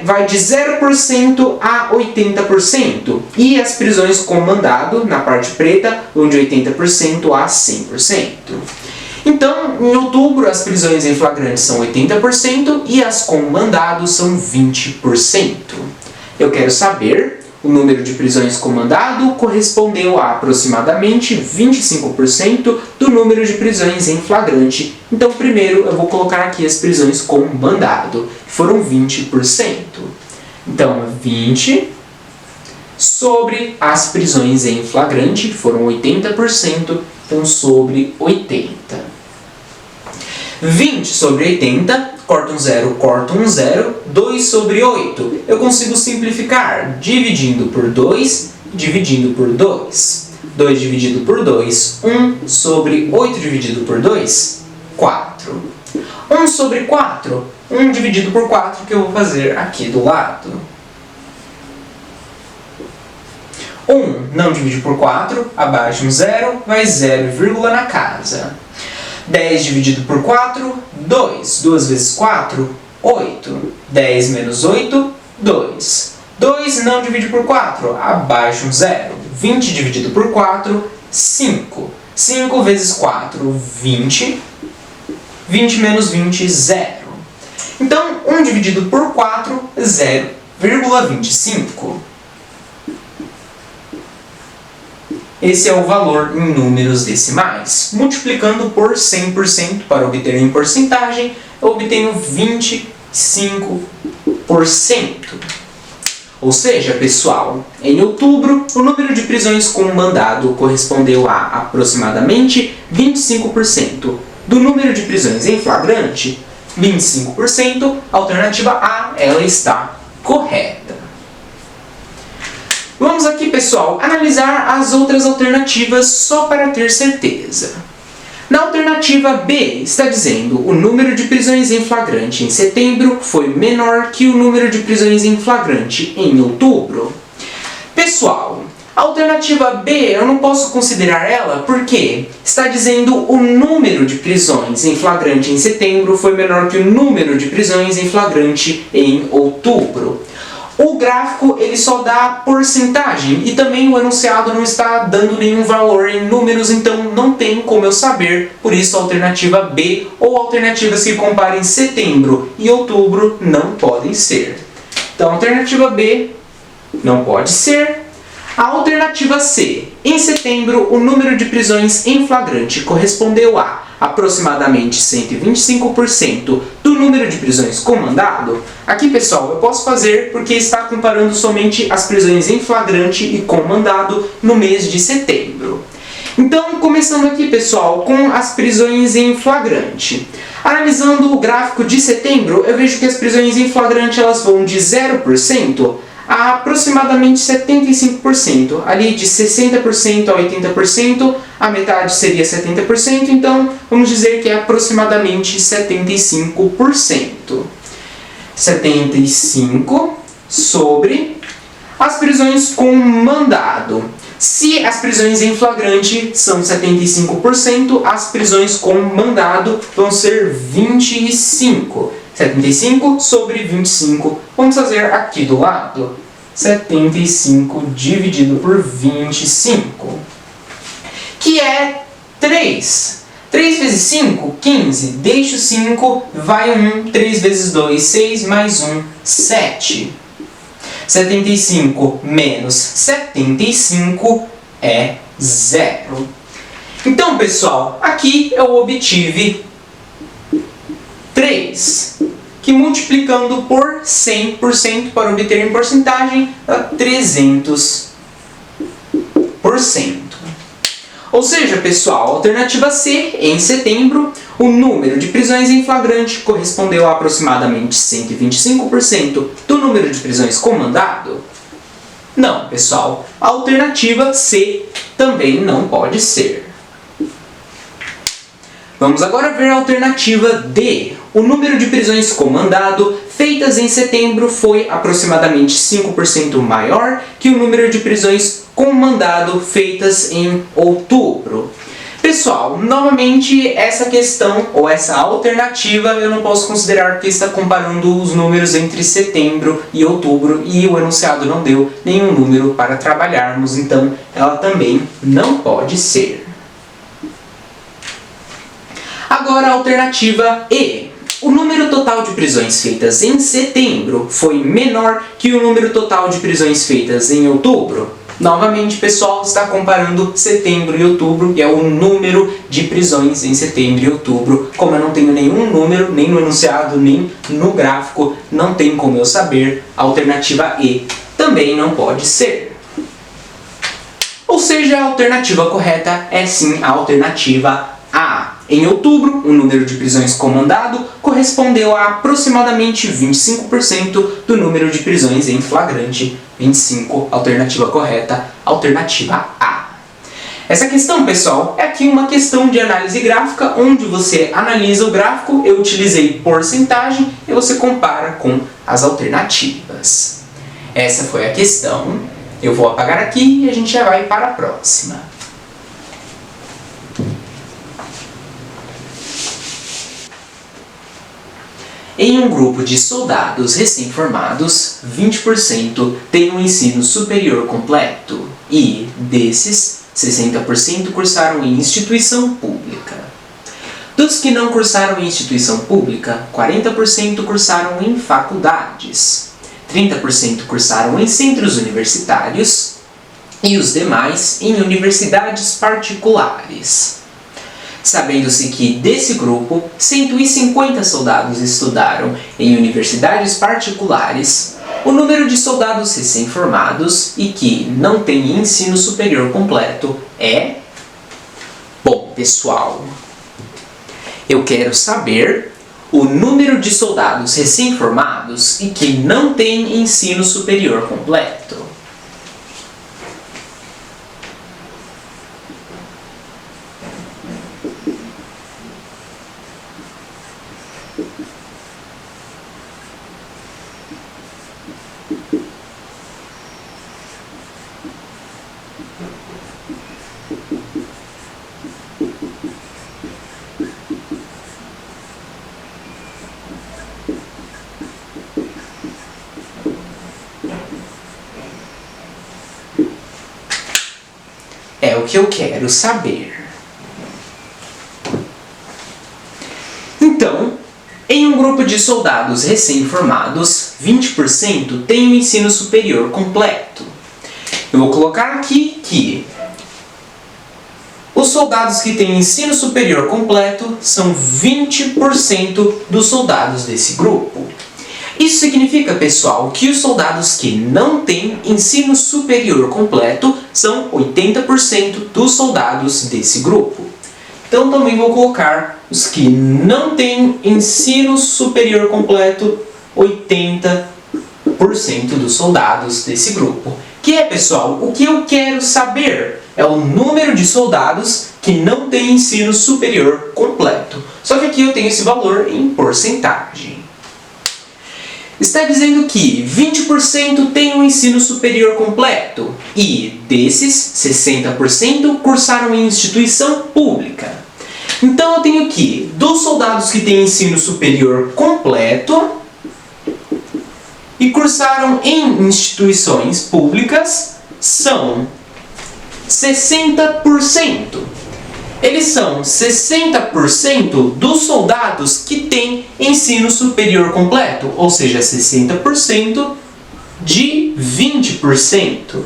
vai de 0% a 80%. E as prisões com mandado, na parte preta, vão de 80% a 100%. Então, em outubro, as prisões em flagrante são 80% e as com mandado são 20%. Eu quero saber, o número de prisões com mandado correspondeu a aproximadamente 25% do número de prisões em flagrante. Então, primeiro, eu vou colocar aqui as prisões com mandado, que foram 20%. Então, 20 sobre as prisões em flagrante, que foram 80%, então sobre 80. 20 sobre 80, corta um zero, corta um zero, 2 sobre 8. Eu consigo simplificar dividindo por 2, dividindo por 2. 2 dividido por 2, 1 sobre 8 dividido por 2, 4. 1 sobre 4, 1 dividido por 4, que eu vou fazer aqui do lado. 1 não divide por 4, abaixo um zero, vai 0, na casa. 10 dividido por 4, 2. 2 vezes 4, 8. 10 menos 8, 2. 2 não divide por 4, abaixo um zero. 20 dividido por 4, 5. 5 vezes 4, 20. 20 menos 20, 0. Então, 1 dividido por 4, 0,25. Esse é o valor em números decimais. Multiplicando por 100% para obter em porcentagem, eu obtenho 25%. Ou seja, pessoal, em outubro, o número de prisões com mandado correspondeu a aproximadamente 25% do número de prisões em flagrante. 25%, alternativa A, ela está correta. Vamos aqui, pessoal, analisar as outras alternativas só para ter certeza. Na alternativa B, está dizendo o número de prisões em flagrante em setembro foi menor que o número de prisões em flagrante em outubro. Pessoal, a alternativa B eu não posso considerar ela porque está dizendo o número de prisões em flagrante em setembro foi menor que o número de prisões em flagrante em outubro. O gráfico ele só dá porcentagem e também o enunciado não está dando nenhum valor em números, então não tem como eu saber, por isso a alternativa B ou alternativas que comparem setembro e outubro não podem ser. Então a alternativa B não pode ser. A alternativa C. Em setembro, o número de prisões em flagrante correspondeu a aproximadamente 125% do número de prisões com mandado. Aqui, pessoal, eu posso fazer porque está comparando somente as prisões em flagrante e com mandado no mês de setembro. Então, começando aqui, pessoal, com as prisões em flagrante. Analisando o gráfico de setembro, eu vejo que as prisões em flagrante elas vão de 0% a aproximadamente 75%, ali de 60% a 80%, a metade seria 70%, então vamos dizer que é aproximadamente 75%. 75 sobre as prisões com mandado. Se as prisões em flagrante são 75%, as prisões com mandado vão ser 25%. 75 sobre 25. Vamos fazer aqui do lado. 75 dividido por 25. Que é 3. 3 vezes 5, 15. Deixo 5, vai 1. 3 vezes 2, 6. Mais 1, 7. 75 menos 75 é 0. Então, pessoal, aqui eu obtive 3, que multiplicando por 100% para obter em porcentagem dá 300%. Ou seja, pessoal, a alternativa C, em setembro, o número de prisões em flagrante correspondeu a aproximadamente 125% do número de prisões com mandado? Não, pessoal, a alternativa C também não pode ser. Vamos agora ver a alternativa D. O número de prisões com mandado feitas em setembro foi aproximadamente 5% maior que o número de prisões com mandado feitas em outubro. Pessoal, novamente essa questão ou essa alternativa eu não posso considerar porque está comparando os números entre setembro e outubro e o enunciado não deu nenhum número para trabalharmos, então ela também não pode ser. Agora a alternativa E. O número total de prisões feitas em setembro foi menor que o número total de prisões feitas em outubro. Novamente, pessoal, está comparando setembro e outubro, e é o número de prisões em setembro e outubro. Como eu não tenho nenhum número, nem no enunciado, nem no gráfico, não tem como eu saber, a alternativa E também não pode ser. Ou seja, a alternativa correta é sim a alternativa A. Em outubro, o número de prisões com mandado correspondeu a aproximadamente 25% do número de prisões em flagrante. 25, alternativa correta, alternativa A. Essa questão, pessoal, é aqui uma questão de análise gráfica, onde você analisa o gráfico, eu utilizei porcentagem e você compara com as alternativas. Essa foi a questão. Eu vou apagar aqui e a gente já vai para a próxima. Em um grupo de soldados recém-formados, 20% têm um ensino superior completo e, desses, 60% cursaram em instituição pública. Dos que não cursaram em instituição pública, 40% cursaram em faculdades, 30% cursaram em centros universitários e os demais em universidades particulares. Sabendo-se que, desse grupo, 150 soldados estudaram em universidades particulares, o número de soldados recém-formados e que não têm ensino superior completo é... Bom, pessoal, eu quero saber o número de soldados recém-formados e que não têm ensino superior completo. que eu quero saber. Então, em um grupo de soldados recém-formados, 20% tem o ensino superior completo. Eu vou colocar aqui que os soldados que têm ensino superior completo são 20% dos soldados desse grupo. Isso significa, pessoal, que os soldados que não têm ensino superior completo são 80% dos soldados desse grupo. Então também vou colocar os que não têm ensino superior completo, 80% dos soldados desse grupo. Que é, pessoal, o que eu quero saber é o número de soldados que não têm ensino superior completo. Só que aqui eu tenho esse valor em porcentagem. Está dizendo que 20% têm um ensino superior completo e desses, 60% cursaram em instituição pública. Então eu tenho que, dos soldados que têm ensino superior completo e cursaram em instituições públicas, são 60%. Eles são 60% dos soldados que têm ensino superior completo, ou seja, 60% de 20%.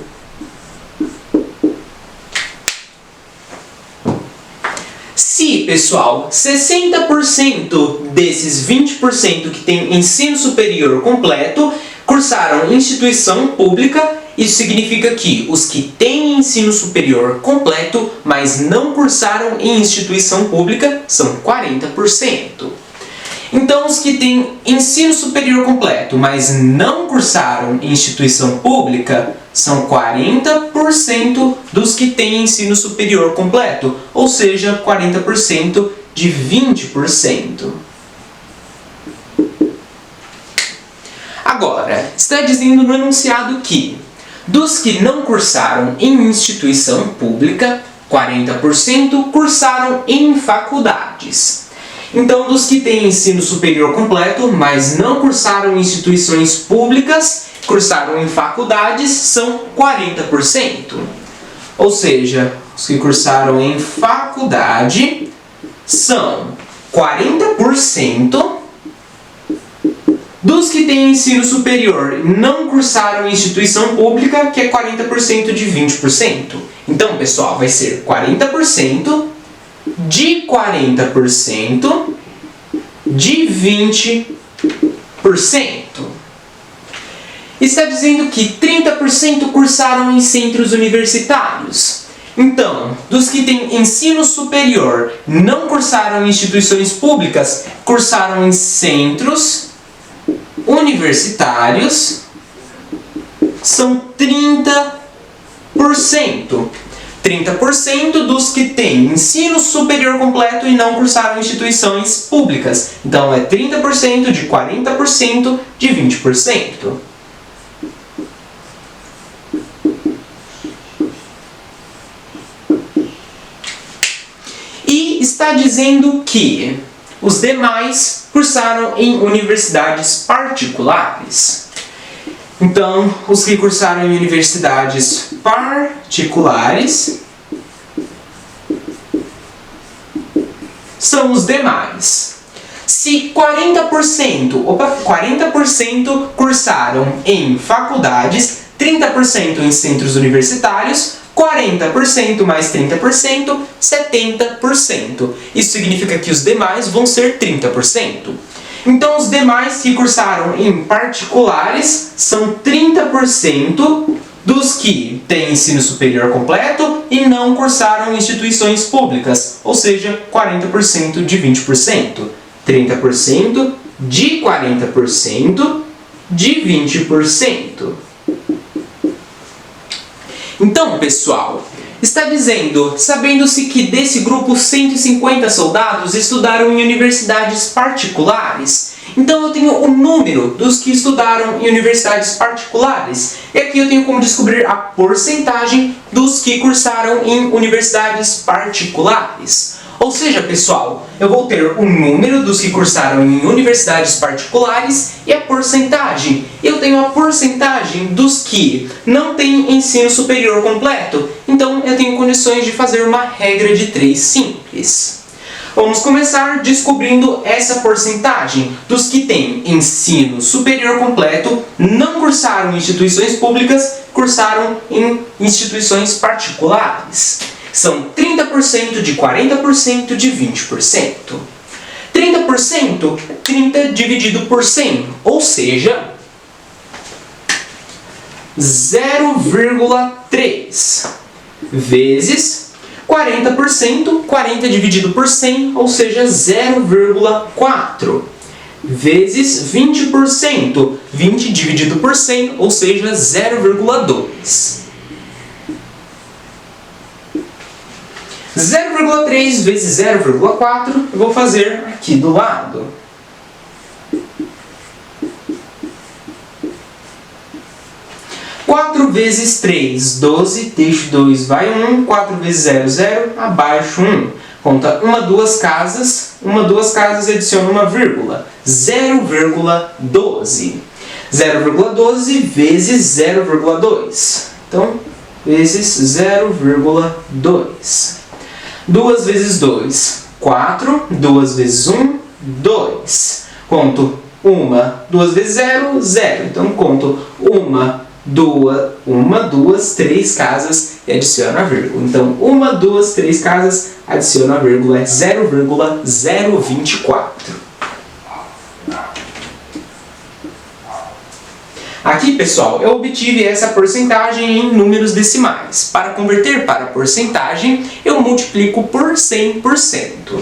Se, pessoal, 60% desses 20% que têm ensino superior completo cursaram em instituição pública, isso significa que os que têm ensino superior completo, mas não cursaram em instituição pública, são 40%. Então, os que têm ensino superior completo, mas não cursaram em instituição pública, são 40% dos que têm ensino superior completo, ou seja, 40% de 20%. Agora, está dizendo no enunciado que dos que não cursaram em instituição pública, 40% cursaram em faculdades. Então, dos que têm ensino superior completo, mas não cursaram em instituições públicas, cursaram em faculdades, são 40%. Ou seja, os que cursaram em faculdade são 40%. Dos que têm ensino superior e não cursaram em instituição pública, que é 40% de 20%. Então, pessoal, vai ser 40% de 40% de 20%. Está dizendo que 30% cursaram em centros universitários. Então, dos que têm ensino superior não cursaram em instituições públicas, cursaram em centros universitários, são 30%. 30% dos que têm ensino superior completo e não cursaram em instituições públicas. Então, é 30% de 40% de 20%. E está dizendo que os demais cursaram em universidades particulares. Então, os que cursaram em universidades particulares são os demais. Se 40% cursaram em faculdades, 30% em centros universitários, 40% mais 30%, 70%. Isso significa que os demais vão ser 30%. Então, os demais que cursaram em particulares são 30% dos que têm ensino superior completo e não cursaram em instituições públicas, ou seja, 40% de 20%. 30% de 40% de 20%. Então, pessoal, está dizendo, sabendo-se que desse grupo 150 soldados estudaram em universidades particulares. Então eu tenho o número dos que estudaram em universidades particulares. E aqui eu tenho como descobrir a porcentagem dos que cursaram em universidades particulares. Ou seja, pessoal, eu vou ter o número dos que cursaram em universidades particulares e a porcentagem. Eu tenho a porcentagem dos que não têm ensino superior completo. Então, eu tenho condições de fazer uma regra de 3 simples. Vamos começar descobrindo essa porcentagem dos que têm ensino superior completo, não cursaram em instituições públicas, cursaram em instituições particulares. São 30% de 40% de 20%. 30% é 30 dividido por 100, ou seja, 0,3 vezes 40%, 40 dividido por 100, ou seja, 0,4 vezes 20%, 20 dividido por 100, ou seja, 0,2. 0,3 vezes 0,4 eu vou fazer aqui do lado. Quatro vezes 3, 12, deixo 2, vai 1, 4 vezes 0, 0, abaixo 1. Conta uma, duas casas adiciona uma vírgula, 0,12. 0,12 vezes 0,2. Então, vezes 0,2. 2 vezes 2, 4. 2 vezes 1, 2. Conto 1, 2 vezes 0, 0. Então, conto 1, 2, 3 casas e adiciono a vírgula. Então, 1, 2, 3 casas, adiciono a vírgula, é 0,024. Aqui, pessoal, eu obtive essa porcentagem em números decimais. Para converter para porcentagem, eu multiplico por 100%.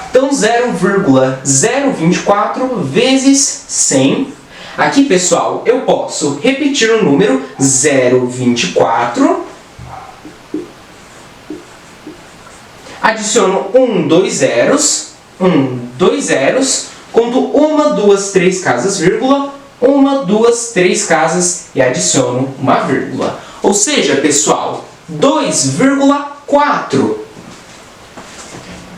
Então, 0,024 vezes 100. Aqui, pessoal, eu posso repetir o número 0,24. Adiciono 2 zeros. Conto 1, 2, 3 casas, vírgula. 1, 2, 3 casas e adiciono uma vírgula. Ou seja, pessoal, 2,4%.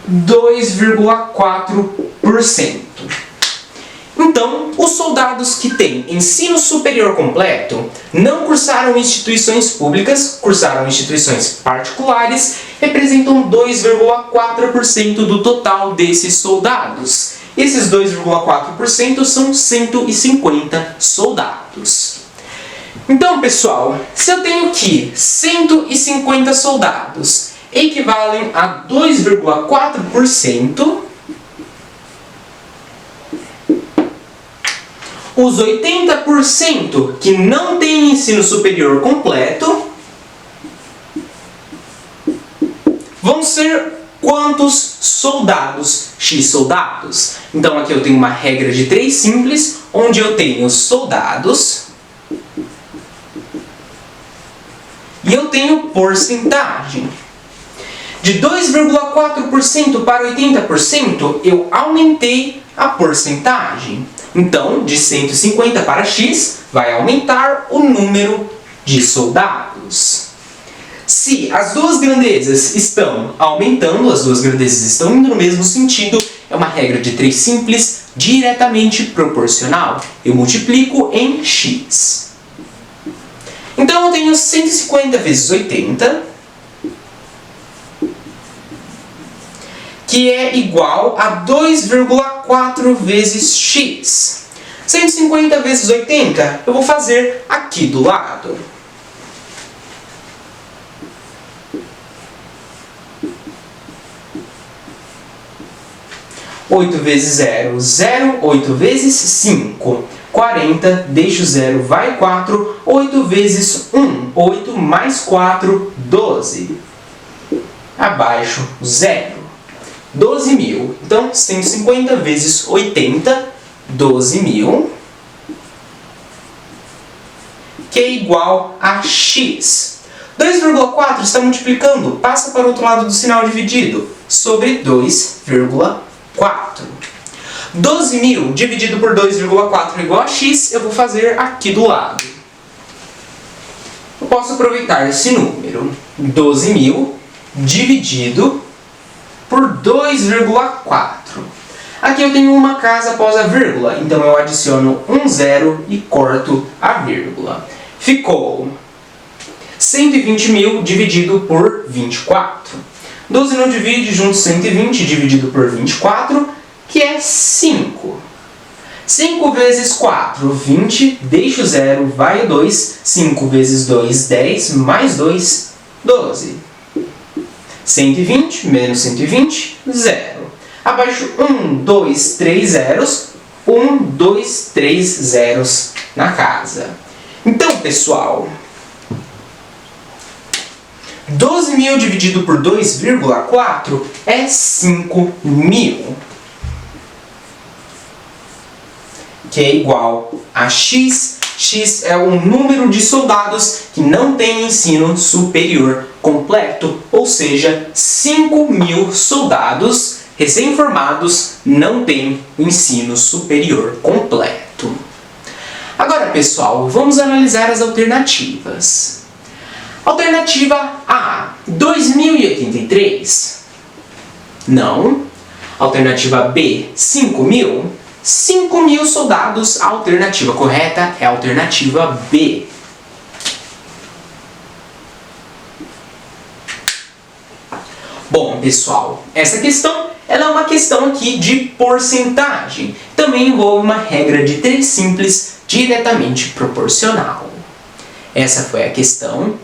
2,4%. Então, os soldados que têm ensino superior completo, não cursaram em instituições públicas, cursaram em instituições particulares, representam 2,4% do total desses soldados. Esses 2,4% são 150 soldados. Então, pessoal, se eu tenho que 150 soldados equivalem a 2,4%, os 80% que não têm ensino superior completo vão ser quantos soldados? X soldados. Então aqui eu tenho uma regra de 3 simples, onde eu tenho soldados e eu tenho porcentagem. De 2,4% para 80%, eu aumentei a porcentagem. Então, de 150 para X, vai aumentar o número de soldados. Se as duas grandezas estão aumentando, as duas grandezas estão indo no mesmo sentido, é uma regra de 3 simples, diretamente proporcional. Eu multiplico em X. Então, eu tenho 150 vezes 80, que é igual a 2,4 vezes X. 150 vezes 80, eu vou fazer aqui do lado. 8 vezes 0, 0. 8 vezes 5, 40. Deixo 0, vai 4. 8 vezes 1, 8 mais 4, 12. Abaixo, 0. 12.000. Então, 150 vezes 80, 12.000. Que é igual a X. 2,4 está multiplicando. Passa para o outro lado do sinal dividido. Sobre 2,4. 12.000 dividido por 2,4 igual a X, eu vou fazer aqui do lado. Eu posso aproveitar esse número. 12.000 dividido por por 2,4. Aqui eu tenho uma casa após a vírgula, então eu adiciono um zero e corto a vírgula. Ficou 120 mil dividido por 24. 12 não divide, junto 120 dividido por 24, que é 5. 5 vezes 4, 20, deixa o 0, vai o 2. 5 vezes 2, 10, mais 2, 12. 120 menos 120, 0. Abaixo 1, 2, 3 zeros. 1, 2, 3 zeros na casa. Então, pessoal, 12.000 dividido por 2,4 é 5.000. Que é igual a x. X é o número de soldados que não tem ensino superior completo, ou seja, 5.000 soldados recém-formados não têm o ensino superior completo. Agora, pessoal, vamos analisar as alternativas. Alternativa A, 2.083. Não. Alternativa B, 5.000. 5.000 soldados. A alternativa correta é a alternativa B. Bom, pessoal, essa questão ela é uma questão aqui de porcentagem. Também envolve uma regra de 3 simples diretamente proporcional. Essa foi a questão